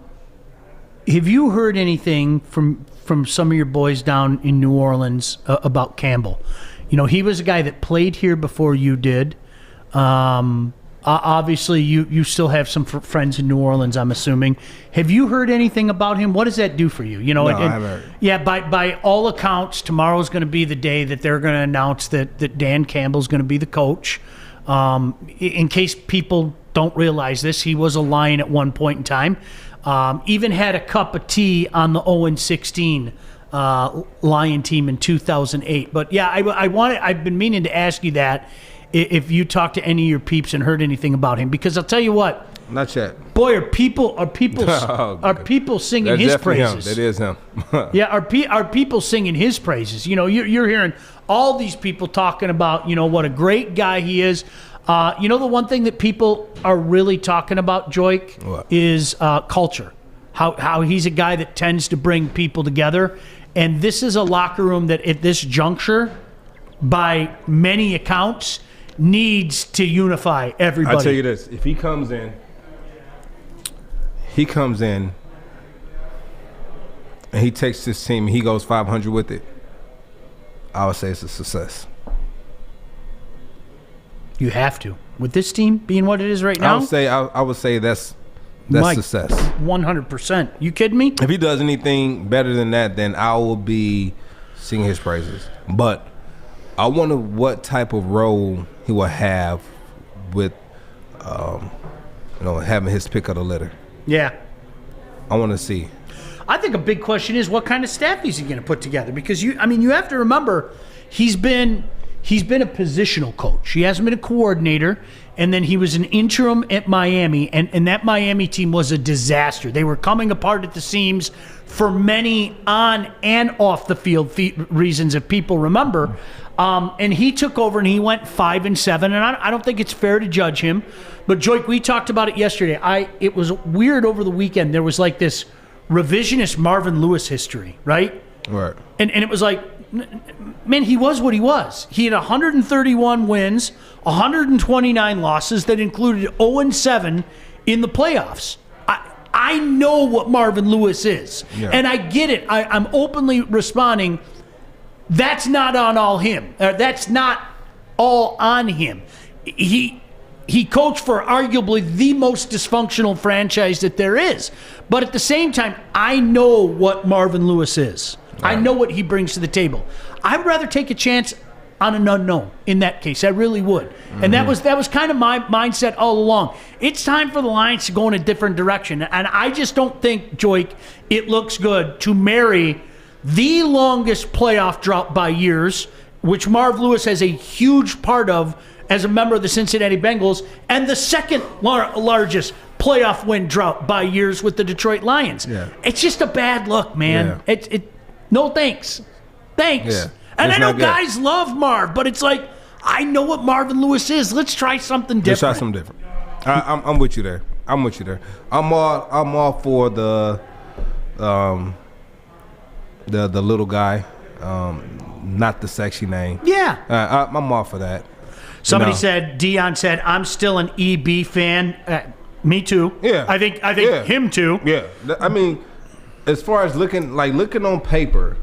you heard anything from some of your boys down in New Orleans about Campbell? He was a guy that played here before you did. Obviously, you still have some friends in New Orleans, I'm assuming. Have you heard anything about him? What does that do for you? No, I haven't heard. Yeah, by all accounts, tomorrow's going to be the day that they're going to announce that Dan Campbell's going to be the coach. In case people don't realize this, he was a Lion at one point in time. Even had a cup of tea on the 0-16 Lion team in 2008. But yeah, I've been meaning to ask you that. If you talked to any of your peeps and heard anything about him, because I'll tell you what, not yet. Boy, are people singing his praises? That is him. Yeah, are people singing his praises? You're hearing all these people talking about what a great guy he is. The one thing that people are really talking about, Joik, is culture. How he's a guy that tends to bring people together, and this is a locker room that at this juncture, by many accounts, needs to unify everybody. I'll tell you this. If he comes in and he takes this team and he goes 500 with it, I would say it's a success. You have to. With this team being what it is right now? I would say that's success. 100%. You kidding me? If he does anything better than that, then I will be singing his praises. But I wonder what type of role he will have with, having his pick of the litter. Yeah. I want to see. I think a big question is what kind of staff is he going to put together? Because you have to remember he's been a positional coach. He hasn't been a coordinator, and then he was an interim at Miami, and that Miami team was a disaster. They were coming apart at the seams for many on and off the field reasons, if people remember. And he took over and he went 5-7, and I don't think it's fair to judge him. But Joik, we talked about it yesterday. It was weird over the weekend. There was like this revisionist Marvin Lewis history, right? Right. And it was like, man, he was what he was. He had 131 wins, 129 losses that included 0-7 in the playoffs. I know what Marvin Lewis is, and I get it. I'm openly responding. That's not on all him. That's not all on him. He coached for arguably the most dysfunctional franchise that there is. But at the same time, I know what Marvin Lewis is. Right. I know what he brings to the table. I'd rather take a chance on an unknown in that case. I really would. Mm-hmm. And that was kind of my mindset all along. It's time for the Lions to go in a different direction. And I just don't think, Joik, it looks good to marry the longest playoff drought by years, which Marv Lewis has a huge part of as a member of the Cincinnati Bengals, and the second largest playoff win drought by years with the Detroit Lions. Yeah. It's just a bad look, man. Yeah. No thanks. Thanks. Yeah. And I know guys love Marv, but it's like, I know what Marvin Lewis is. Let's try something different. Let's try something different. I'm with you there. I'm all for the little guy, not the sexy name. Yeah. I'm all for that. Somebody said, Dion said, I'm still an EB fan. Me too. Yeah. I think him too. Yeah. I mean, as far as looking on paper,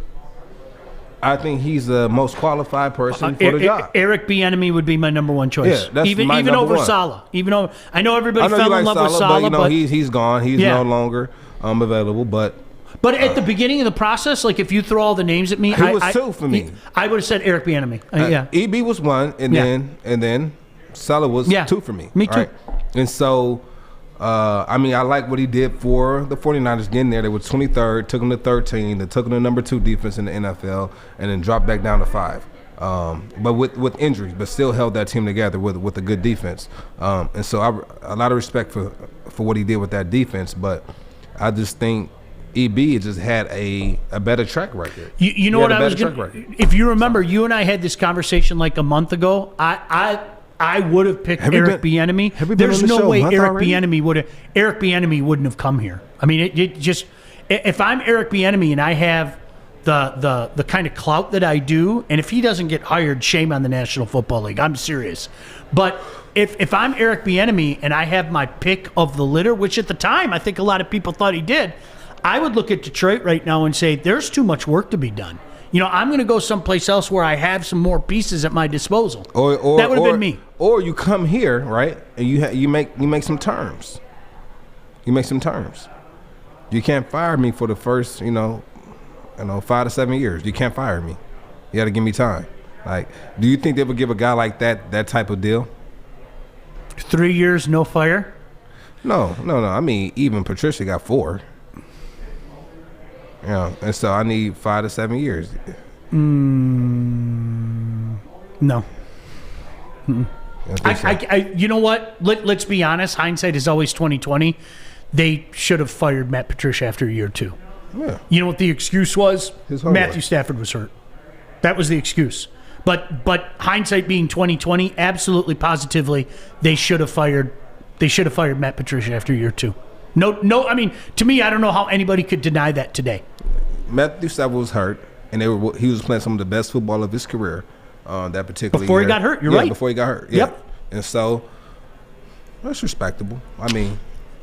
I think he's the most qualified person for the job. Eric Bieniemy would be my number one choice. Yeah, that's even my even number over one. Saleh. I know everybody fell in love with Saleh, but he's gone. He's no longer available. But at the beginning of the process, like if you throw all the names at me, he was two for me. I would have said Eric Bieniemy. Yeah, EB was one, and then Saleh was two for me. Me too. Right? And so. I like what he did for the 49ers getting there. They were 23rd, took them to 13, they took them to number 2 defense in the NFL, and then dropped back down to 5. But with injuries, but still held that team together with a good defense. And so a lot of respect for what he did with that defense, but I just think EB just had a better track record. You know what I was going to – if you remember, you and I had this conversation like a month ago. I would have picked Eric Bieniemy. There's no way Eric Bieniemy wouldn't have come here. I mean, it just if I'm Eric Bieniemy and I have the kind of clout that I do, and if he doesn't get hired, shame on the National Football League. I'm serious. But if I'm Eric Bieniemy and I have my pick of the litter, which at the time I think a lot of people thought he did, I would look at Detroit right now and say there's too much work to be done. I'm going to go someplace else where I have some more pieces at my disposal. Or that would have been me. Or you come here, right, and you make some terms. You make some terms. You can't fire me for the first, 5 to 7 years. You can't fire me. You got to give me time. Like, do you think they would give a guy like that type of deal? 3 years, no fire? No. I mean, even Patricia got 4. And so I need 5 to 7 years. No. You know what? Let's be honest. Hindsight is always 20/20. They should have fired Matt Patricia after a year or two. Yeah. You know what the excuse was? His homework. Matthew Stafford was hurt. That was the excuse. But hindsight being 20/20, absolutely positively, they should have fired Matt Patricia after a year or two. No. I mean, to me, I don't know how anybody could deny that today. Matthew Stafford was hurt, and he was playing some of the best football of his career. That particular before year. He got hurt. You're right. Before he got hurt. Yeah. Yep. And so that's respectable. I mean,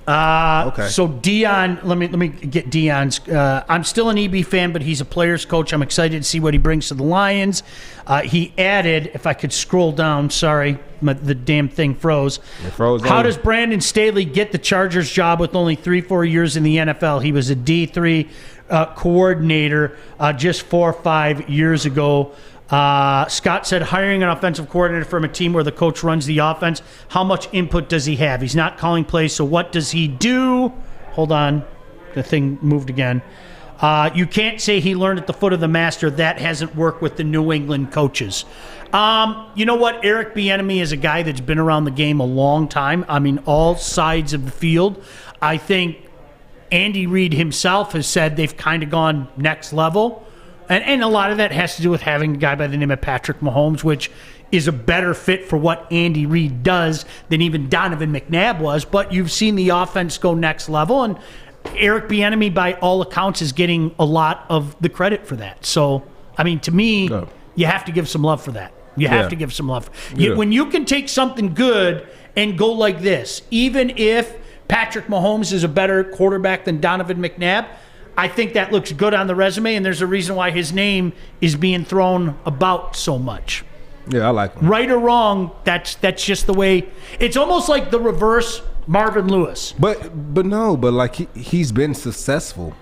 okay. So Dion, let me get Dion's. I'm still an EB fan, but he's a player's coach. I'm excited to see what he brings to the Lions. He added, if I could scroll down, sorry, the damn thing froze. It froze. How does Brandon Staley get the Chargers job with only 3-4 years in the NFL? He was a D3 coordinator just 4 or 5 years ago. Scott said hiring an offensive coordinator from a team where the coach runs the offense, how much input does he have? He's not calling plays, so what does he do? Hold on. The thing moved again. You can't say he learned at the foot of the master. That hasn't worked with the New England coaches. You know what? Eric Bieniemy is a guy that's been around the game a long time. I mean, all sides of the field. I think Andy Reid himself has said they've kind of gone next level. And a lot of that has to do with having a guy by the name of Patrick Mahomes, which is a better fit for what Andy Reid does than even Donovan McNabb was. But you've seen the offense go next level, and Eric Bieniemy, by all accounts, is getting a lot of the credit for that. So, I mean, to me, you have to give some love for that. You have to give some love. When you can take something good and go like this, even if Patrick Mahomes is a better quarterback than Donovan McNabb, I think that looks good on the resume, and there's a reason why his name is being thrown about so much. Yeah, I like him. Right or wrong, that's just the way. It's almost like the reverse Marvin Lewis. But like he's been successful.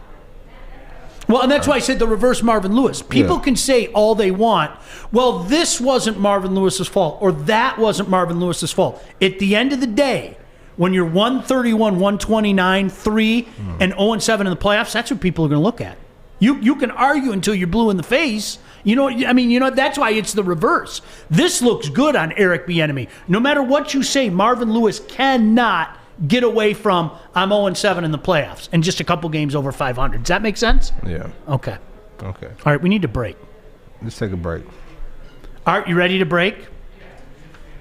Well, and that's why I said the reverse Marvin Lewis. People can say all they want. Well, this wasn't Marvin Lewis's fault, or that wasn't Marvin Lewis's fault. At the end of the day, when you're 131, 129, 3, and 0-7 in the playoffs, that's what people are going to look at. You can argue until you're blue in the face. That's why it's the reverse. This looks good on Eric Bieniemy. No matter what you say, Marvin Lewis cannot get away from I'm 0-7 in the playoffs and just a couple games over 500. Does that make sense? Yeah. Okay. All right, we need to break. Let's take a break. All right, you ready to break?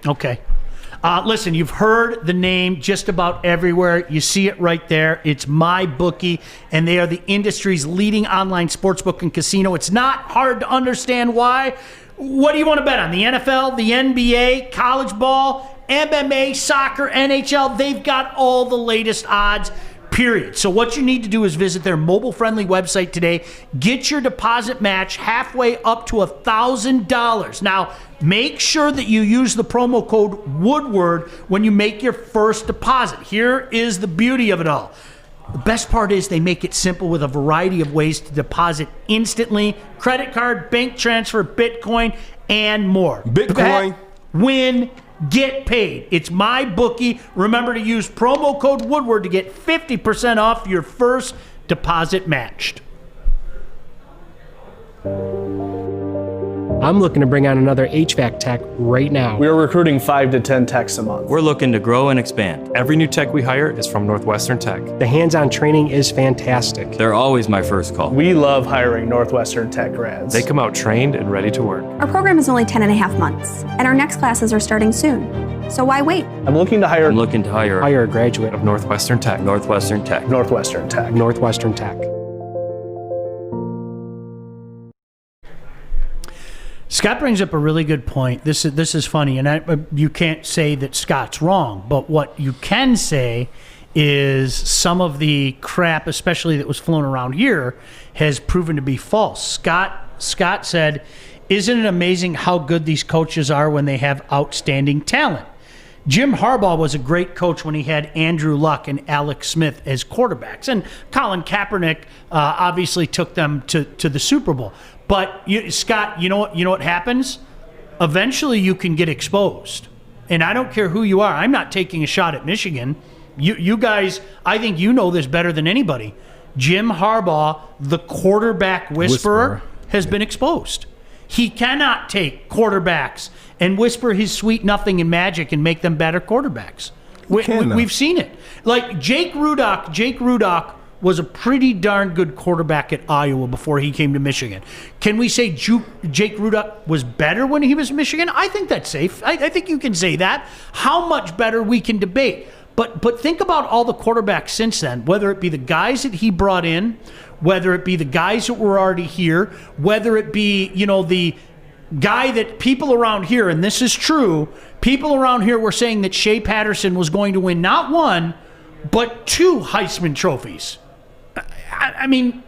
Okay. Listen, you've heard the name just about everywhere. You see it right there. It's MyBookie, and they are the industry's leading online sportsbook and casino. It's not hard to understand why. What do you want to bet on? The NFL, the NBA, college ball, MMA, soccer, NHL? They've got all the latest odds, period. So what you need to do is visit their mobile-friendly website today. Get your deposit match halfway up to $1,000. Now, make sure that you use the promo code Woodward when you make your first deposit. Here is the beauty of it all. The best part is they make it simple with a variety of ways to deposit instantly. Credit card, bank transfer, Bitcoin, and more. Bitcoin. Bet, win, get paid. It's MyBookie. Remember to use promo code Woodward to get 50% off your first deposit matched. I'm looking to bring on another HVAC tech right now. We are recruiting 5 to 10 techs a month. We're looking to grow and expand. Every new tech we hire is from Northwestern Tech. The hands-on training is fantastic. They're always my first call. We love hiring Northwestern Tech grads. They come out trained and ready to work. Our program is only 10 and a half months, and our next classes are starting soon. So why wait? I'm looking to hire Hire a graduate of Northwestern Tech. Northwestern Tech. Northwestern Tech. Northwestern Tech. Scott brings up a really good point. This is funny, and you can't say that Scott's wrong, but what you can say is some of the crap, especially that was flown around here, has proven to be false. Scott said, "Isn't it amazing how good these coaches are when they have outstanding talent? Jim Harbaugh was a great coach when he had Andrew Luck and Alex Smith as quarterbacks, and Colin Kaepernick obviously took them to the Super Bowl." But Scott, you know what happens? Eventually, you can get exposed, and I don't care who you are. I'm not taking a shot at Michigan. You guys, I think you know this better than anybody. Jim Harbaugh, the quarterback whisperer, has been exposed. He cannot take quarterbacks and whisper his sweet nothing and magic and make them better quarterbacks. We've seen it. Like Jake Rudock was a pretty darn good quarterback at Iowa before he came to Michigan. Can we say Jake Rudock was better when he was in Michigan? I think that's safe. I think you can say that. How much better we can debate. But think about all the quarterbacks since then, whether it be the guys that he brought in, whether it be the guys that were already here, whether it be, the guy that people around here, and this is true, people around here were saying that Shea Patterson was going to win not one, but 2 Heisman trophies. I mean,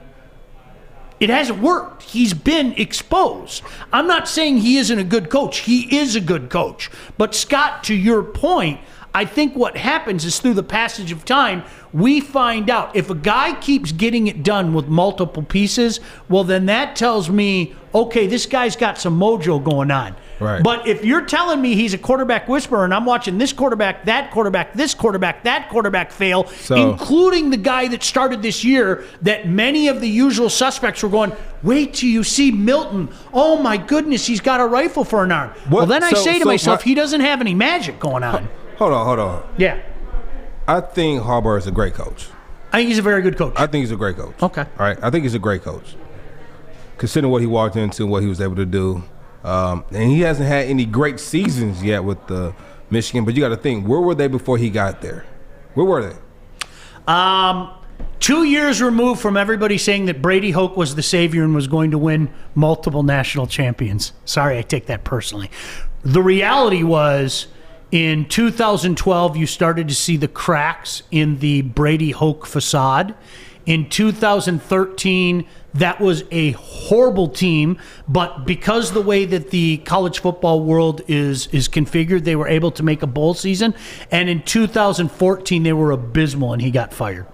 it hasn't worked. He's been exposed. I'm not saying he isn't a good coach. He is a good coach. But Scott, to your point, I think what happens is through the passage of time, we find out if a guy keeps getting it done with multiple pieces, well, then that tells me, okay, this guy's got some mojo going on. Right. But if you're telling me he's a quarterback whisperer and I'm watching this quarterback, that quarterback, this quarterback, that quarterback fail, including the guy that started this year that many of the usual suspects were going, wait till you see Milton. Oh, my goodness, he's got a rifle for an arm. Well, then I say to myself, he doesn't have any magic going on. Hold on. Yeah. I think Harbaugh is a great coach. I think he's a very good coach. I think he's a great coach. Okay. All right. I think he's a great coach. Considering what he walked into, what he was able to do. And he hasn't had any great seasons yet with the Michigan. But you got to think, where were they before he got there? Where were they? 2 years removed from everybody saying that Brady Hoke was the savior and was going to win multiple national champions. Sorry, I take that personally. The reality was, in 2012, you started to see the cracks in the Brady Hoke facade. In 2013, that was a horrible team, but because the way that the college football world is configured, they were able to make a bowl season. And in 2014, they were abysmal, and he got fired.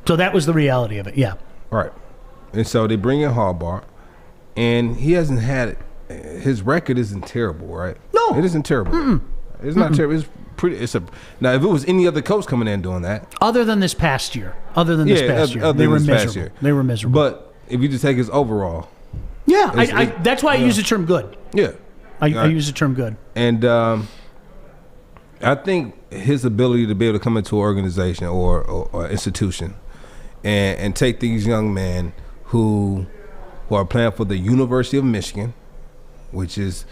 So that was the reality of it, yeah. Right. And so they bring in Harbaugh, and he hasn't had – his record isn't terrible, right? No. It isn't terrible. It's not terrible. It's pretty. Now, if it was any other coach coming in doing that, other than this past year, they were miserable. They were miserable. But if you just take his overall, that's why I use the term good. Yeah, I use the term good. And I think his ability to be able to come into an organization or institution and take these young men who are playing for the University of Michigan, which is,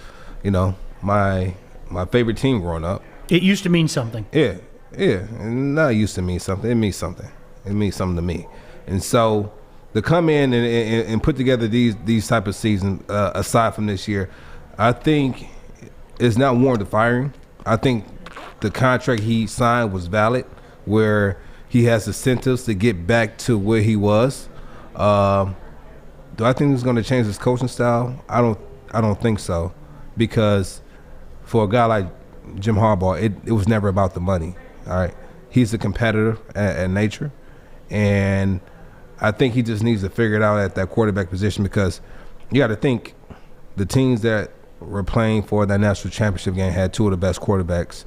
my favorite team growing up. It used to mean something. Yeah. And not used to mean something. It means something. It means something to me. And so to come in and put together these type of seasons, aside from this year, I think it's not warranted firing. I think the contract he signed was valid, where he has incentives to get back to where he was. Do I think it's going to change his coaching style? I don't think so, because for a guy like Jim Harbaugh, it was never about the money. All right, he's a competitor at nature, and I think he just needs to figure it out at that quarterback position, because you got to think the teams that were playing for that national championship game had 2 of the best quarterbacks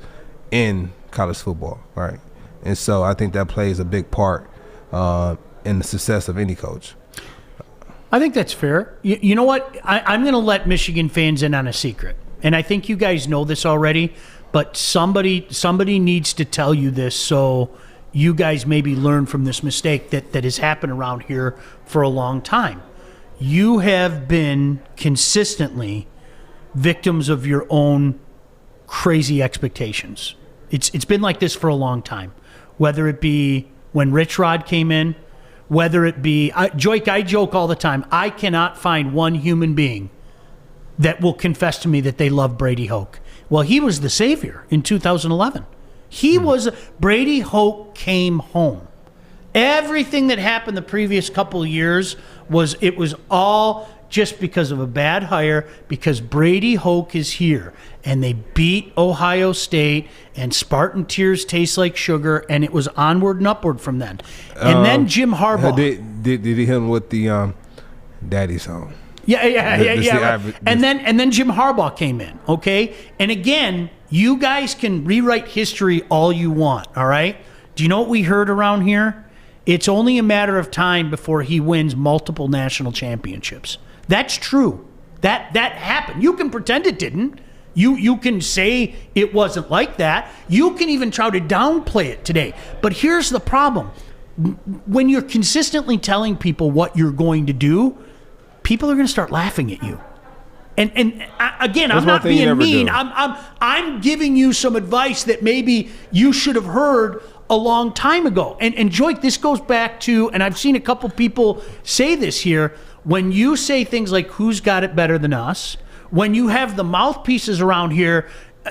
in college football, right? And so I think that plays a big part in the success of any coach. I think that's fair. You know what? I'm going to let Michigan fans in on a secret. And I think you guys know this already, but somebody needs to tell you this so you guys maybe learn from this mistake that has happened around here for a long time. You have been consistently victims of your own crazy expectations. It's been like this for a long time, whether it be when Rich Rod came in, whether it be – I joke all the time. I cannot find one human being that will confess to me that they love Brady Hoke. Well, he was the savior in 2011. He was Brady Hoke came home. Everything that happened the previous couple of years was all just because of a bad hire, because Brady Hoke is here. And they beat Ohio State, and Spartan tears taste like sugar, and it was onward and upward from then. And then Jim Harbaugh. Did he hit him with the daddy song? Yeah. And then Jim Harbaugh came in, okay? And again, you guys can rewrite history all you want, all right? Do you know what we heard around here? It's only a matter of time before he wins multiple national championships. That's true. That happened. You can pretend it didn't. You can say it wasn't like that. You can even try to downplay it today. But here's the problem. When you're consistently telling people what you're going to do, people are going to start laughing at you. And again, I'm not being mean. I'm giving you some advice that maybe you should have heard a long time ago. And Joy, this goes back to, and I've seen a couple people say this here, when you say things like, who's got it better than us? When you have the mouthpieces around here,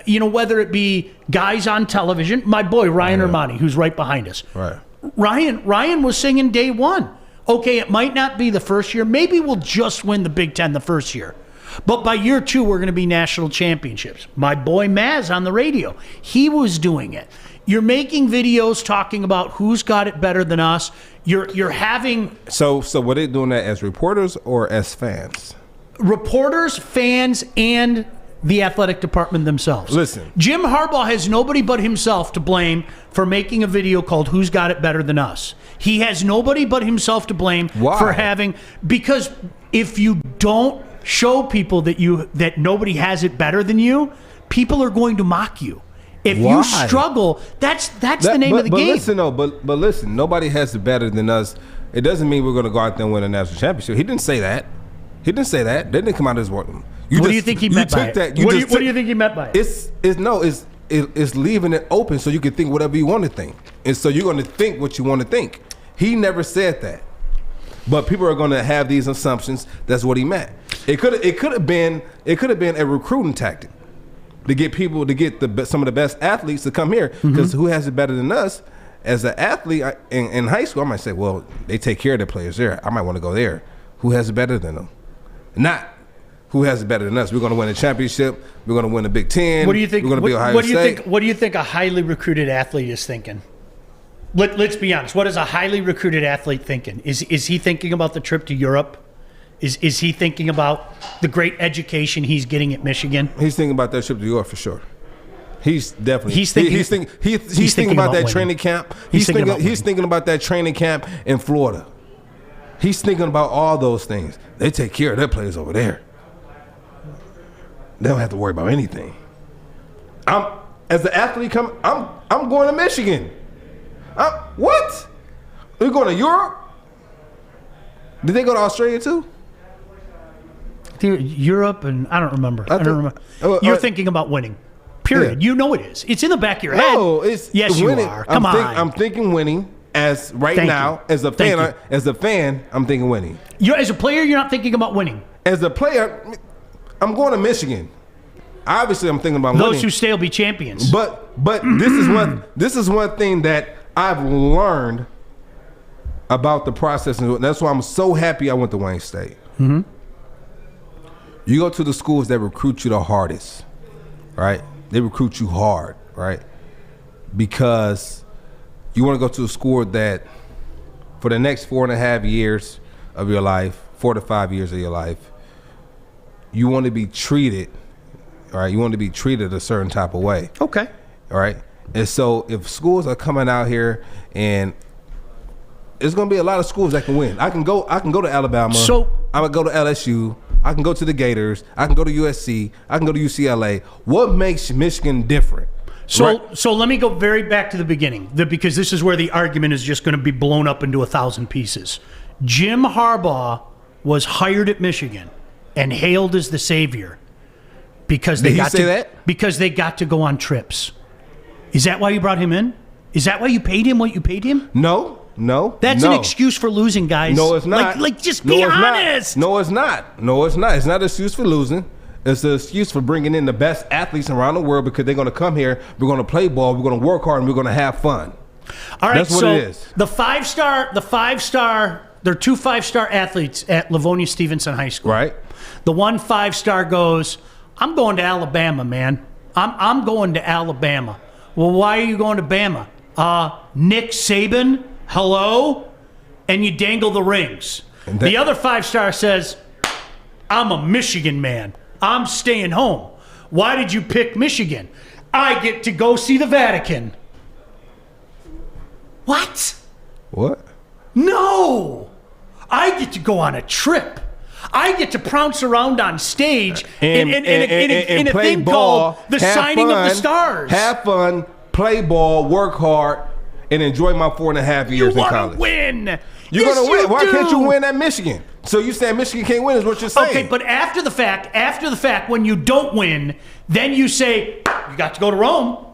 whether it be guys on television, my boy Ryan Armani, who's right behind us. Right. Ryan was singing day one. Okay, it might not be the first year. Maybe we'll just win the Big Ten the first year. But by year two, we're going to be national championships. My boy Maz on the radio, he was doing it. You're making videos talking about who's got it better than us. You're having... So were they doing that as reporters or as fans? Reporters, fans, and the athletic department themselves. Listen. Jim Harbaugh has nobody but himself to blame for making a video called Who's Got It Better Than Us. He has nobody but himself to blame for having... Because if you don't show people that nobody has it better than you, people are going to mock you. If you struggle, that's the name of the game. But listen, nobody has it better than us. It doesn't mean we're going to go out there and win a national championship. He didn't say that. They didn't come out of his work. What do you think he meant by it? What do you think he meant by it? It's leaving it open so you can think whatever you want to think, and so you're going to think what you want to think. He never said that, but people are going to have these assumptions. That's what he meant. It could have been a recruiting tactic to get some of the best athletes to come here, because who has it better than us? As an athlete in high school, I might say, well, they take care of their players there. I might want to go there. Who has it better than them? Not who has it better than us. We're going to win a championship. We're going to win the Big Ten. What do you think? We're going to be Ohio State. What do you think a highly recruited athlete is thinking? Let's be honest. What is a highly recruited athlete thinking? Is he thinking about the trip to Europe? Is he thinking about the great education he's getting at Michigan? He's thinking about that trip to Europe for sure. He's definitely thinking about that training camp. He's thinking about that training camp in Florida. He's thinking about all those things. They take care of their players over there. They don't have to worry about anything. As the athlete I'm going to Michigan. What? We're going to Europe? Did they go to Australia too? Europe, and I don't remember. I don't remember. You're thinking about winning. Period. Yeah. You know it is. It's in the back of your head. No, it's yes, winning. You are. Come on. I'm thinking winning. As a fan, I'm thinking winning. As a player, you're not thinking about winning. As a player, I'm going to Michigan. Obviously, I'm thinking about winning. Those who stay will be champions. But this is one thing that I've learned about the process, and that's why I'm so happy I went to Wayne State. Mm-hmm. You go to the schools that recruit you the hardest, right? They recruit you hard, right? Because you want to go to a school that for the next 4.5 years of your life, 4 to 5 years of your life, you want to be treated, all right? You want to be treated a certain type of way. Okay. All right? And so if schools are coming out here, and there's going to be a lot of schools that can win. I can go to Alabama. So I'm going to go to LSU. I can go to the Gators. I can go to USC. I can go to UCLA. What makes Michigan different? So let me go very back to the beginning, because this is where the argument is just going to be blown up into 1,000 pieces. Jim Harbaugh was hired at Michigan and hailed as the savior because they got to go on trips. Is that why you brought him in? Is that why you paid him what you paid him? No. That's an excuse for losing, guys. No, it's not. Just be honest. No, it's not. It's not an excuse for losing. It's an excuse for bringing in the best athletes around the world because they're going to come here. We're going to play ball. We're going to work hard, and we're going to have fun. All right, That's what so it is. The five-star, there are 2 5-star athletes at Livonia Stevenson High School. Right. The one 5-star goes, I'm going to Alabama, man. I'm going to Alabama. Well, why are you going to Bama? Nick Saban, hello? And you dangle the rings. The other 5-star says, I'm a Michigan man. I'm staying home. Why did you pick Michigan? I get to go see the Vatican. What? What? No! I get to go on a trip. I get to prounce around on stage in a play thing ball, called the have signing fun, of the stars. Have fun, play ball, work hard, and enjoy my 4.5 years in college. You want to win. You're Yes, going to win. Why do. can't you win at Michigan? So you saying Michigan can't win is what you're saying. Okay, but after the fact, when you don't win, then you say, you got to go to Rome.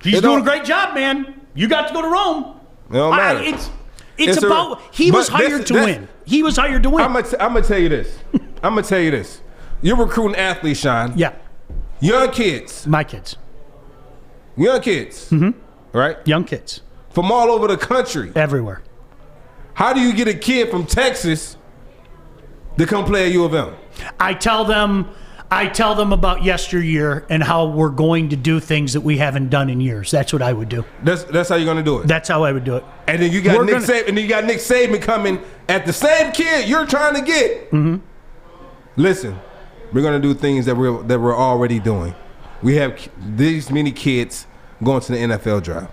He's doing a great job, man. You got to go to Rome. It don't matter. It's about he was hired to win. He was hired to win. I'm gonna tell you this. You're recruiting athletes, Sean. Yeah. Young kids. My kids. Young kids. Mm-hmm. Right? Young kids. From all over the country. Everywhere. How do you get a kid from Texas to come play at U of M? I tell them about yesteryear and how we're going to do things that we haven't done in years. That's what I would do. That's how you're gonna do it. That's how I would do it. And then you got Nick Saban coming at the same kid you're trying to get. Mm-hmm. Listen, we're gonna do things that we're already doing. We have these many kids going to the NFL draft.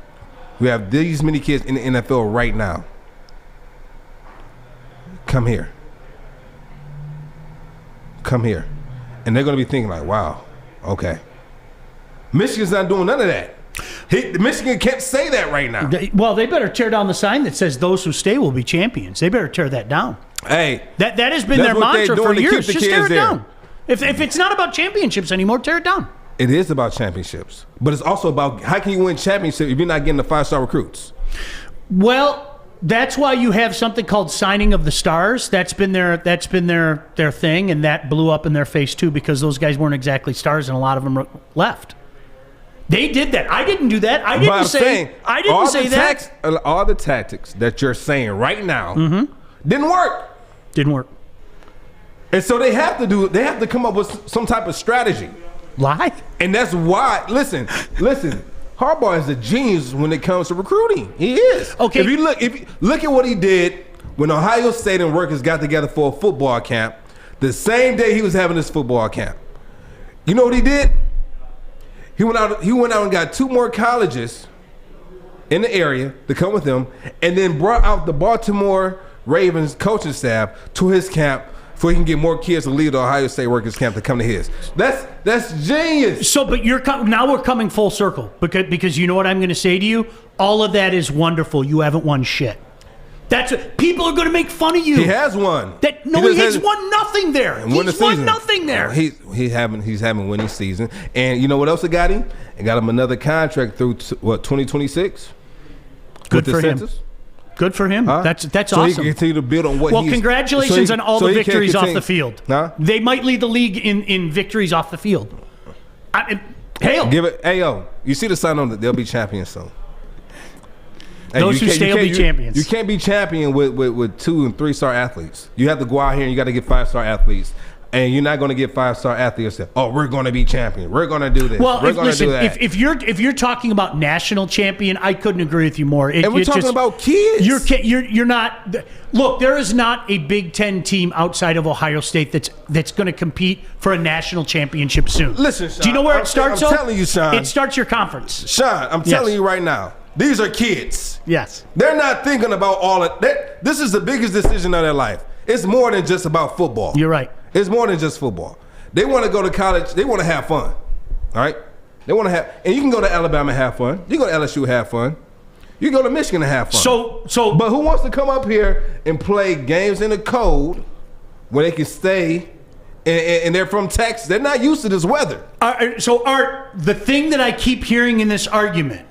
We have these many kids in the NFL right now. Come here. And they're going to be thinking like, wow, okay. Michigan's not doing none of that. Michigan can't say that right now. Well, they better tear down the sign that says those who stay will be champions. They better tear that down. Hey. That has been their mantra for years. Just tear it down. If it's not about championships anymore, tear it down. It is about championships. But it's also about how can you win championships if you're not getting the 5-star recruits? Well, that's why you have something called signing of the stars. That's been their thing, and that blew up in their face too because those guys weren't exactly stars, and a lot of them left. They did that. I didn't do that. I didn't say that. All the tactics that you're saying right now didn't work. Didn't work. And so they have to come up with some type of strategy. Lie. And that's why. Listen. Harbaugh is a genius when it comes to recruiting. He is. Okay. If you look at what he did when Ohio State and workers got together for a football camp, the same day he was having this football camp. You know what he did? He went out and got 2 more colleges in the area to come with him, and then brought out the Baltimore Ravens coaching staff to his camp so he can get more kids to leave the Ohio State workers camp to come to his. That's genius. So, but now we're coming full circle because you know what I'm going to say to you? All of that is wonderful. You haven't won shit. That's what people are going to make fun of you. He has won. He's won nothing there. He's won nothing there. He's having winning season. And you know what else it got him? It got him another contract through 2026. Good for him. Good for him. Huh? That's so awesome. He can continue to build on what Well, congratulations on all the victories off the field. Huh? They might lead the league in victories off the field. Hail. Give it. Hey, yo. You see the sign on that they'll be champions soon. Those who stay will be champions. You can't be champion with 2 and 3-star athletes. You have to go out here and you got to get 5-star athletes. And you're not going to get 5-star athletes that, we're going to be champion. We're going to do this. Well, we're going to do that. If you're talking about national champion, I couldn't agree with you more. And we're talking about kids. You're not. Look, there is not a Big Ten team outside of Ohio State that's going to compete for a national championship soon. Listen, Sean, do you know where it starts? I'm telling you, Sean. It starts your conference. Sean, I'm telling you right now. These are kids. Yes. They're not thinking about all of that. This is the biggest decision of their life. It's more than just about football. You're right. It's more than just football. They want to go to college. They want to have fun. All right? They want to have, and you can go to Alabama and have fun. You can go to LSU and have fun. You can go to Michigan and have fun. But who wants to come up here and play games in the cold where they can stay and they're from Texas? They're not used to this weather. So, Art, the thing that I keep hearing in this argument,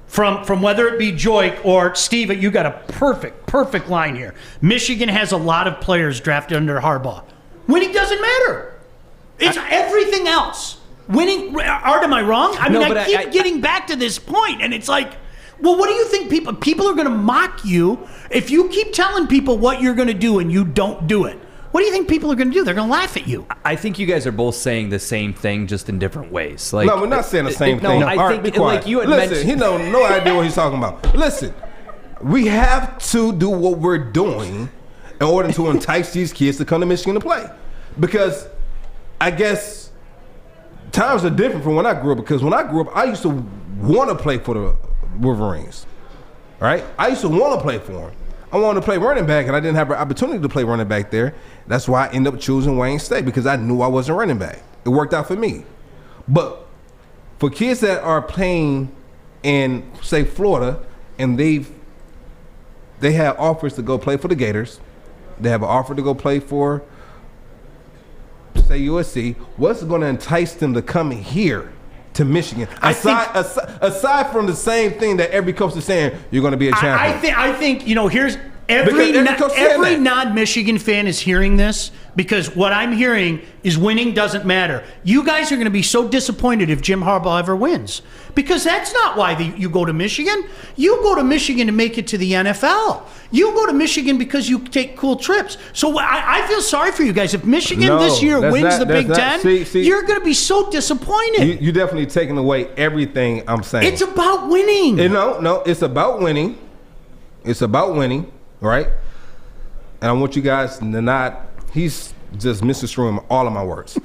from whether it be Joik or Steve, you got a perfect line here. Michigan has a lot of players drafted under Harbaugh. Winning doesn't matter. It's everything else. Winning, Art, am I wrong? I mean, I keep getting back to this point, and it's like, well, what do you think people are going to mock you if you keep telling people what you're going to do and you don't do it? What do you think people are going to do? They're going to laugh at you. I think you guys are both saying the same thing, just in different ways. Like, no, we're not saying the same thing. No, I think like you had mentioned. He knows no idea what he's talking about. Listen, we have to do what we're doing in order to entice these kids to come to Michigan to play. Because I guess times are different from when I grew up. Because when I grew up, I used to want to play for the Wolverines. Right? I used to want to play for them. I wanted to play running back, and I didn't have an opportunity to play running back there. That's why I ended up choosing Wayne State, because I knew I wasn't running back. It worked out for me. But for kids that are playing in, say, Florida, and they have offers to go play for the Gators, they have an offer to go play for, say, USC, what's going to entice them to come here to Michigan? Aside from the same thing that every coach is saying, you're going to be a champion. I think here's every non-Michigan fan is hearing this, because what I'm hearing is winning doesn't matter. You guys are going to be so disappointed if Jim Harbaugh ever wins, because that's not why you go to Michigan. You go to Michigan to make it to the NFL. You go to Michigan because you take cool trips. So I feel sorry for you guys. If Michigan this year wins the Big Ten, you're going to be so disappointed. You're definitely taking away everything I'm saying. It's about winning. No, it's about winning. It's about winning, right? And I want you guys to not. He's just misconstruing all of my words.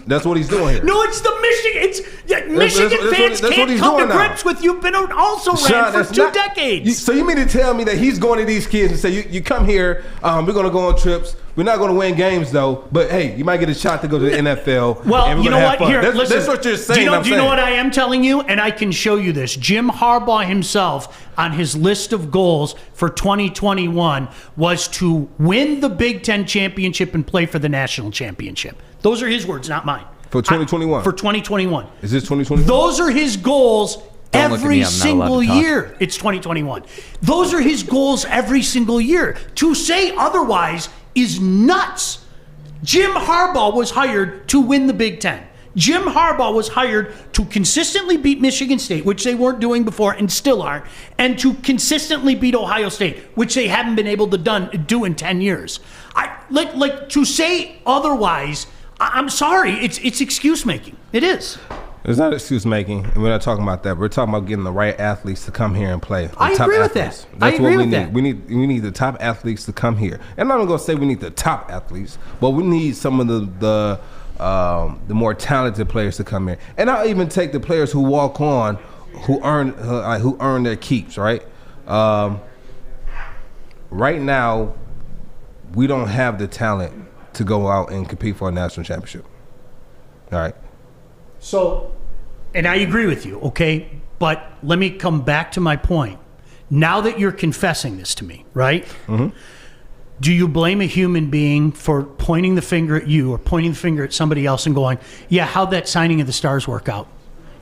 That's what he's doing here. No, it's the Michigan. Michigan fans can't come to grips with you've been also ran for 2 decades. So you mean to tell me that he's going to these kids and say, you come here, we're going to go on trips. We're not going to win games, though. But, hey, you might get a shot to go to the NFL. Well, you know what? Here, listen. That's what you're saying. Do you know what I am telling you? And I can show you this. Jim Harbaugh himself, on his list of goals for 2021, was to win the Big Ten championship and play for the national championship. Those are his words, not mine. For 2021? For 2021. Is this 2021? Those are his goals every single year. It's 2021. Those are his goals every single year. To say otherwise is nuts. Jim Harbaugh was hired to win the Big Ten. Jim Harbaugh was hired to consistently beat Michigan State, which they weren't doing before and still aren't, and to consistently beat Ohio State, which they haven't been able to do in 10 years. Like to say otherwise, I'm sorry, it's excuse making. It is. It's not excuse making, and we're not talking about that. We're talking about getting the right athletes to come here and play. I agree with that. That's what we need. We need the top athletes to come here. And I'm not going to say we need the top athletes, but we need some of the more talented players to come here. And I'll even take the players who walk on, who earn their keeps. Right. Right now, we don't have the talent to go out and compete for a national championship. All right. So, and I agree with you, okay? But let me come back to my point. Now that you're confessing this to me, right? Mm-hmm. Do you blame a human being for pointing the finger at you or pointing the finger at somebody else and going, yeah, how'd that signing of the stars work out?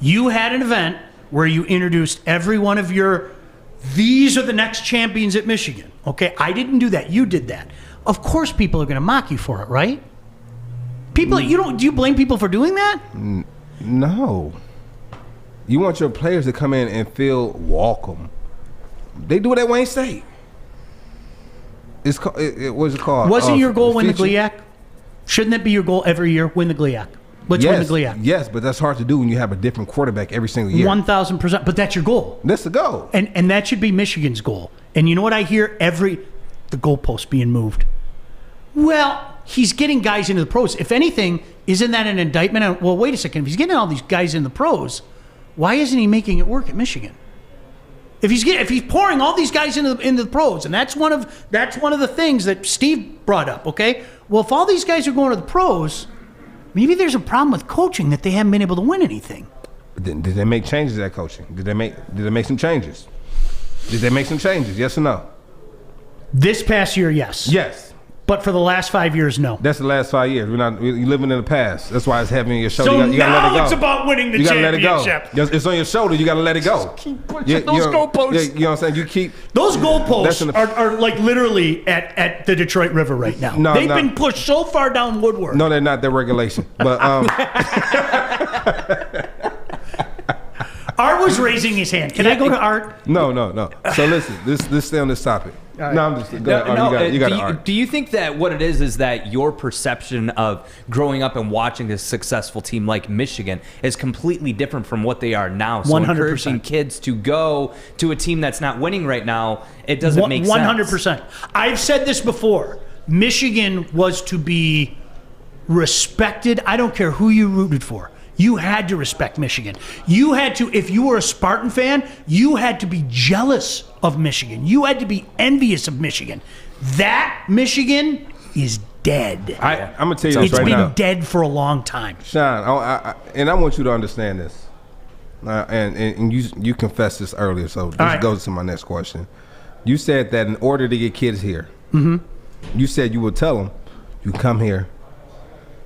You had an event where you introduced every one of these are the next champions at Michigan, okay? I didn't do that. You did that. Of course people are going to mock you for it, right? Do you blame people for doing that? No. You want your players to come in and feel welcome. They do it at Wayne State. What's it called? Wasn't your goal win the GLIAC? Shouldn't that be your goal every year? Win the GLIAC. Let's win the GLIAC. Yes, but that's hard to do when you have a different quarterback every single year. 1,000%. But that's your goal. That's the goal. And that should be Michigan's goal. And you know what I hear? The goalpost being moved. Well, he's getting guys into the pros. If anything, isn't that an indictment? Well, wait a second. If he's getting all these guys in the pros, why isn't he making it work at Michigan? If he's pouring all these guys into the pros, and that's one of the things that Steve brought up. Okay, well, if all these guys are going to the pros, maybe there's a problem with coaching that they haven't been able to win anything. Did they make changes at coaching? Did they make some changes? Did they make some changes? Yes or no? This past year, yes. Yes. But for the last 5 years, no. That's the last 5 years. We're living in the past. That's why it's happening in your shoulder. So you gotta let it now go. it's about winning the you gotta championship. Let it go. It's on your shoulder. You got to let it go. Keep pushing those goalposts. Yeah, you know what I'm saying? You keep those goalposts are like literally at the Detroit River right now. No, They've been pushed so far down Woodward. No, they're not. They're regulation. But Art was raising his hand. Can I go to Art? No. So listen, let's stay on this topic. Right. No, I'm just go ahead, Art. You got Art. Do you think that what it is that your perception of growing up and watching a successful team like Michigan is completely different from what they are now? So 100%. encouraging kids to go to a team that's not winning right now, it doesn't make sense. 100%. I've said this before. Michigan was to be respected. I don't care who you rooted for. You had to respect Michigan. You had to, if you were a Spartan fan, you had to be jealous of Michigan. You had to be envious of Michigan. That Michigan is dead. I'm going to tell you this right now. It's been dead for a long time. Sean, I want you to understand this. And you confessed this earlier, so this goes to my next question. You said that in order to get kids here, you said you would tell them, you come here,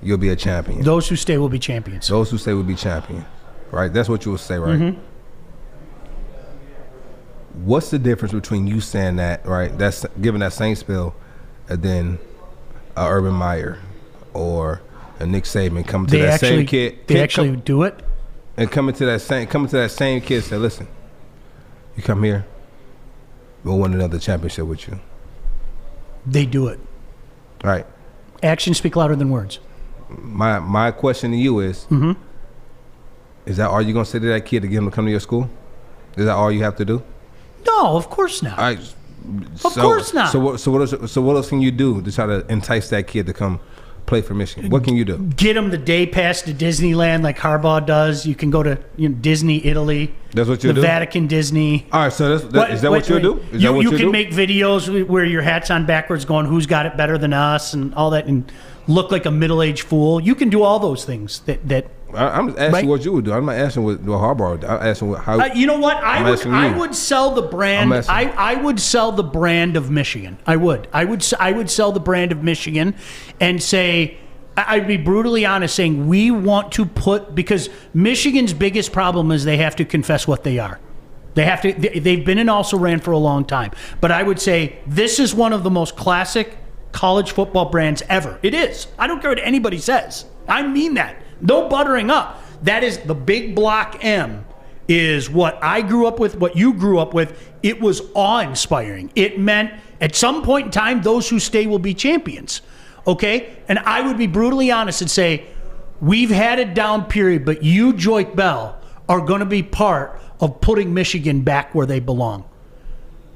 you'll be a champion. Those who stay will be champions. Those who stay will be champion. Right? That's what you would say, right? What's the difference between you saying that, right? That's giving that same spill, and then a Urban Meyer or a Nick Saban coming to that same kid. They actually do it? And coming to that same kid and say, listen, you come here, we'll win another championship with you. They do it. Right. Actions speak louder than words. My question to you is that all you gonna say to that kid to get him to come to your school? Is that all you have to do? No, of course not. Of course not. So what else can you do to try to entice that kid to come play for Michigan? What can you do? Get him the day pass to Disneyland like Harbaugh does. You can go to Disney, Italy. That's what you do? The Vatican, Disney. All right, so is that what you do? You can make videos where your hat's on backwards going, who's got it better than us and all that, and look like a middle-aged fool. You can do all those things that I'm just asking what you would do. I'm not asking what Harbaugh would do. I'm asking how. You know what? I would sell the brand. I would sell the brand of Michigan. I would sell the brand of Michigan, and say, I'd be brutally honest, saying we want to put, because Michigan's biggest problem is they have to confess what they are. They have to. They've been an also-ran for a long time, but I would say this is one of the most classic college football brands ever. It is. I don't care what anybody says. I mean that. No buttering up. That is the big block M, is what I grew up with, what you grew up with. It was awe-inspiring. It meant at some point in time, those who stay will be champions. Okay? And I would be brutally honest and say, we've had a down period, but you, Joik Bell, are going to be part of putting Michigan back where they belong.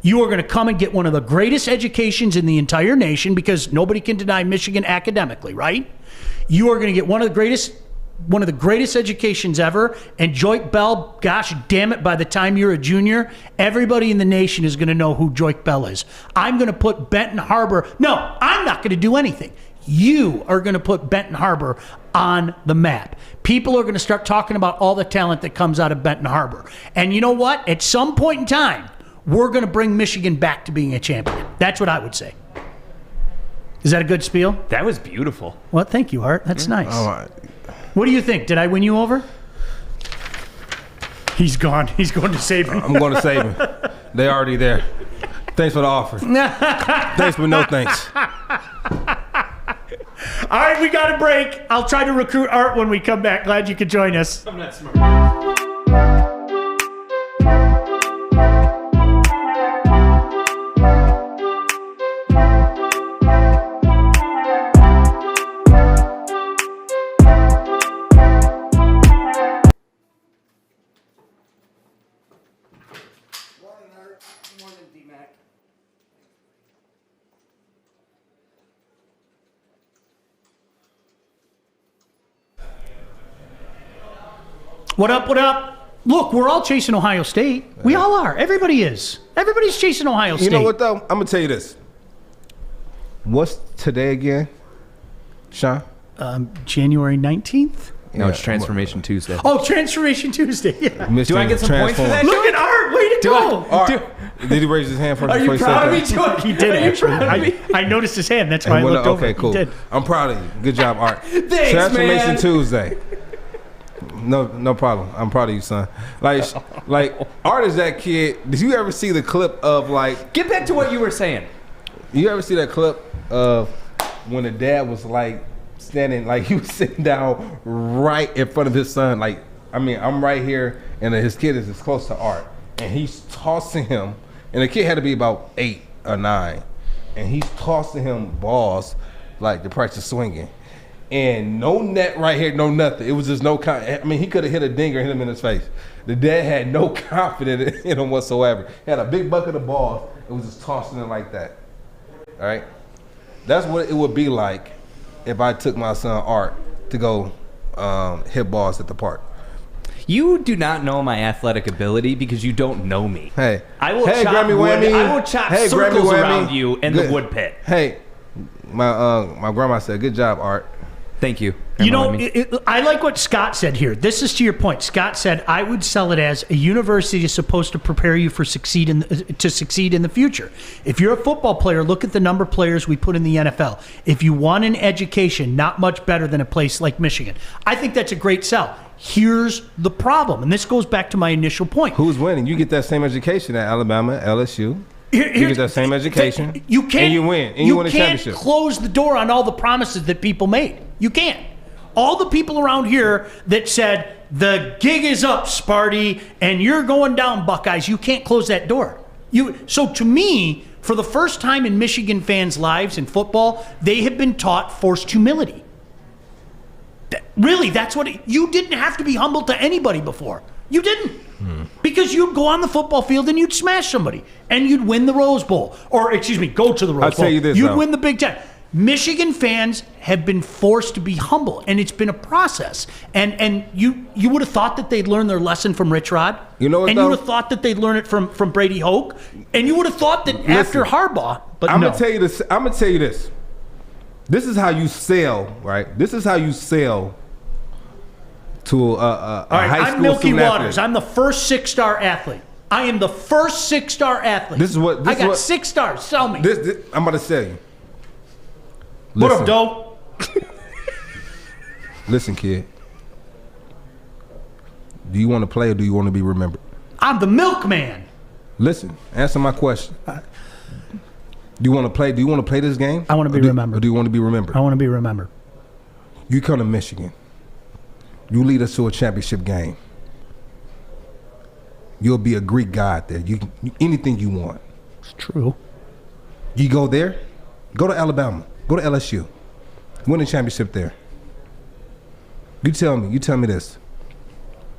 You are going to come and get one of the greatest educations in the entire nation, because nobody can deny Michigan academically, right? You are going to get one of the greatest educations ever, and Joik Bell, gosh damn it, by the time you're a junior, everybody in the nation is going to know who Joik Bell is. I'm going to put Benton Harbor. No, I'm not going to do anything. You are going to put Benton Harbor on the map. People are going to start talking about all the talent that comes out of Benton Harbor. And you know what? At some point in time, we're going to bring Michigan back to being a champion. That's what I would say. Is that a good spiel? That was beautiful. Well, thank you, Art. That's nice. What do you think? Did I win you over? He's gone. He's going to Saban. I'm going to Saban. They're already there. Thanks for the offer. Thanks, but no thanks. All right, we got a break. I'll try to recruit Art when we come back. Glad you could join us. I'm not smart. What up, what up? Look, we're all chasing Ohio State. We all are. Everybody is. Everybody's chasing Ohio State. You know what, though? I'm going to tell you this. What's today again, Sean? January 19th? No, it's Transformation Tuesday. Oh, Transformation Tuesday. Yeah. Do I get some points for that? Look at Art. Way to go. Art, did he raise his hand first? Are you proud of me, George? He did, actually. I noticed his hand. That's why I looked over. Okay, cool. He did. I'm proud of you. Good job, Art. Thanks, Transformation man. Tuesday. No problem. I'm proud of you, son. Like Art is that kid. Did you ever see the clip of like? Get back to what you were saying. You ever see that clip of when the dad was like standing, like he was sitting down right in front of his son? Like, I mean, I'm right here, and his kid is as close to Art, and he's tossing him, and the kid had to be about 8 or 9, and he's tossing him balls like the price of swinging. And no net right here, no nothing. It was just no. I mean, he could have hit a dinger and hit him in his face. The dad had no confidence in him whatsoever. He had a big bucket of balls. It was just tossing him like that. All right, that's what it would be like if I took my son Art to go hit balls at the park. You do not know my athletic ability because you don't know me. Hey, I will hey, chop Grammy wood. Whammy. I will chop Hey, circles Grammy Whammy. around you in the wood pit. Hey, my grandma said, "Good job, Art." Thank you. You know, Whammy. I like what Scott said here. This is to your point. Scott said, I would sell it as a university is supposed to prepare you to succeed in the future. If you're a football player, look at the number of players we put in the NFL. If you want an education, not much better than a place like Michigan. I think that's a great sell. Here's the problem, and this goes back to my initial point. Who's winning? You get that same education at Alabama, LSU. You get that same education. You can't, and you win. And you win a championship. You can't close the door on all the promises that people made. You can't. All the people around here that said, the gig is up, Sparty, and you're going down, Buckeyes, you can't close that door. So to me, for the first time in Michigan fans' lives in football, they have been taught forced humility. Really, that's what you didn't have to be humble to anybody before. You didn't. Because you'd go on the football field and you'd smash somebody and you'd win the Rose Bowl. Or, excuse me, go to the Rose Bowl. I'll tell you this, You'd though. win the Big Ten. Michigan fans have been forced to be humble, and it's been a process. And you would have thought that they'd learn their lesson from Rich Rod. You know what, and though? you would have thought that they'd learn it from Brady Hoke. And you would have thought that after Harbaugh. But I'm no. gonna tell you this. I'm gonna tell you this. This is how you sell, right? This is how you sell to a All right, high school I'm Milky student Waters. athlete. I'm the first 6-star athlete. I am the first 6-star athlete. This is what- I got 6 stars. Sell me. This I'm about to sell you. What Listen. up, Doe? Listen, kid. Do you want to play or do you want to be remembered? I'm the milkman. Listen, answer my question. Do you want to play? Do you want to play this game? I want to be remembered. Or do you want to be remembered? I want to be remembered. You come to Michigan. You lead us to a championship game. You'll be a Greek god there. You anything you want. It's true. You go there. Go to Alabama. Go to LSU. Win a championship there. You tell me this.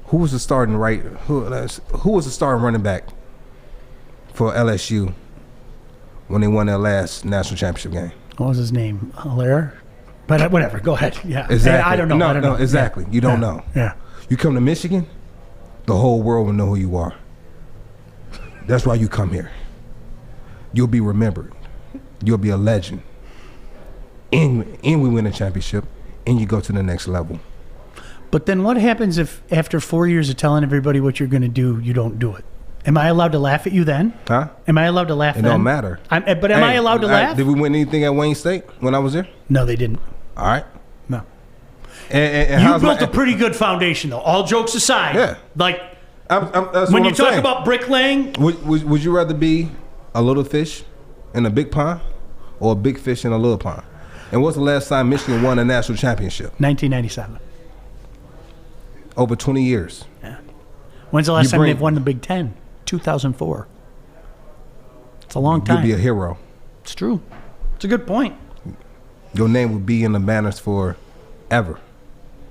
Who was the starting who was the starting running back for LSU when they won their last national championship game? What was his name? Hilaire? But whatever. Go ahead. Yeah. Exactly. I don't know. No, I don't know. exactly. Yeah. You don't know. Yeah. You come to Michigan, the whole world will know who you are. That's why you come here. You'll be remembered. You'll be a legend. And we win a championship, and you go to the next level. But then what happens if after 4 years of telling everybody what you're going to do, you don't do it? Am I allowed to laugh at you then? Huh? Am I allowed to laugh It then? don't matter. But am I allowed to laugh? Did we win anything at Wayne State when I was there? No, they didn't. All right. No. And You how's built a pretty good foundation, though. All jokes aside. Yeah. Like, that's when what you I'm talk saying. about bricklaying, Would you rather be a little fish in a big pond or a big fish in a little pond? And what's the last time Michigan won a national championship? 1997. Over 20 years. Yeah. When's the last You time bring- they've won the Big Ten? 2004. It's a long time. You'll be a hero. It's true. It's a good point. Your name will be in the banners forever.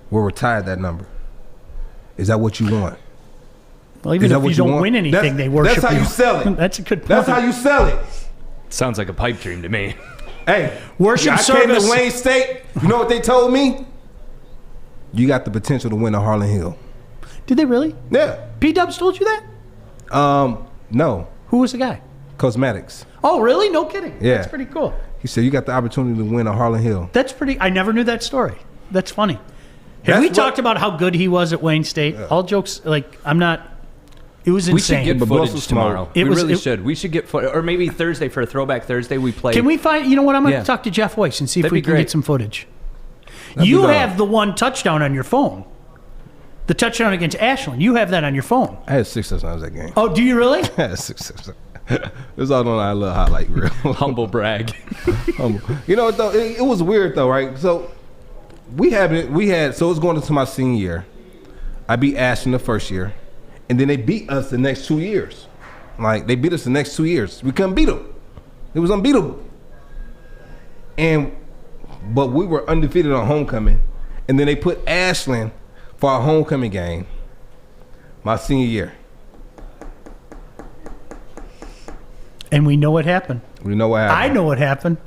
We'll retire that number. Is that what you want? Well, even Is that if what you you don't want? win anything, they worship you. That's how you sell it. That's a good point. That's how you sell it. Sounds like a pipe dream to me. Hey, Worship I came service. to Wayne State. You know what they told me? You got the potential to win a Harlan Hill. Did they really? Yeah. P-Dubs told you that? No. Who was the guy? Cosmetics. Oh, really? No kidding. Yeah. That's pretty cool. He said you got the opportunity to win a Harlan Hill. That's pretty. I never knew that story. That's funny. Have we talked about how good he was at Wayne State? Yeah. All jokes, I'm not. It was insane. We should get footage tomorrow. We really should. We should get footage, or maybe Thursday for a Throwback Thursday. We play. Can we find? You know what? I'm going to talk to Jeff Weiss and see if we can get some footage. You have the one touchdown on your phone. The touchdown against Ashland. You have that on your phone. I had 6 touchdowns that game. Oh, do you really? I had 6 touchdowns. It was all on our little highlight reel. Humble brag. Humble. You know what though? It was weird though, right? So so it's going into my senior year. I beat Ashland the first year. And then they beat us the next 2 years. They beat us the next 2 years. We couldn't beat them. It was unbeatable. But we were undefeated on homecoming. And then they put Ashland for our homecoming game my senior year. And we know what happened. We know what happened. I know what happened.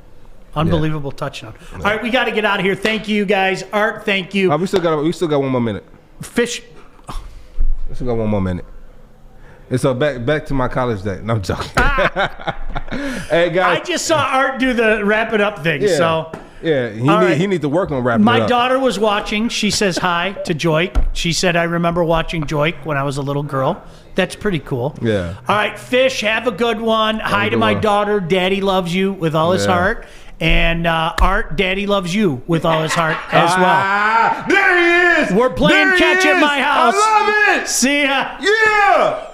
Unbelievable touchdown. Yeah. All right, we got to get out of here. Thank you, guys. Art, thank you. We still got 1 more minute. We still got 1 more minute. And so back to my college day. No, I'm joking. Hey guys, I just saw Art do the wrap it up thing. Yeah. So he need to work on wrapping it up. My daughter was watching. She says hi to Joik. She said, I remember watching Joik when I was a little girl. That's pretty cool. Yeah. All right, Fish, have a good one. Hi to my daughter. Daddy loves you with all his heart. And Art, Daddy loves you with all his heart as well. There he is. We're playing catch at my house. I love it. See ya. Yeah.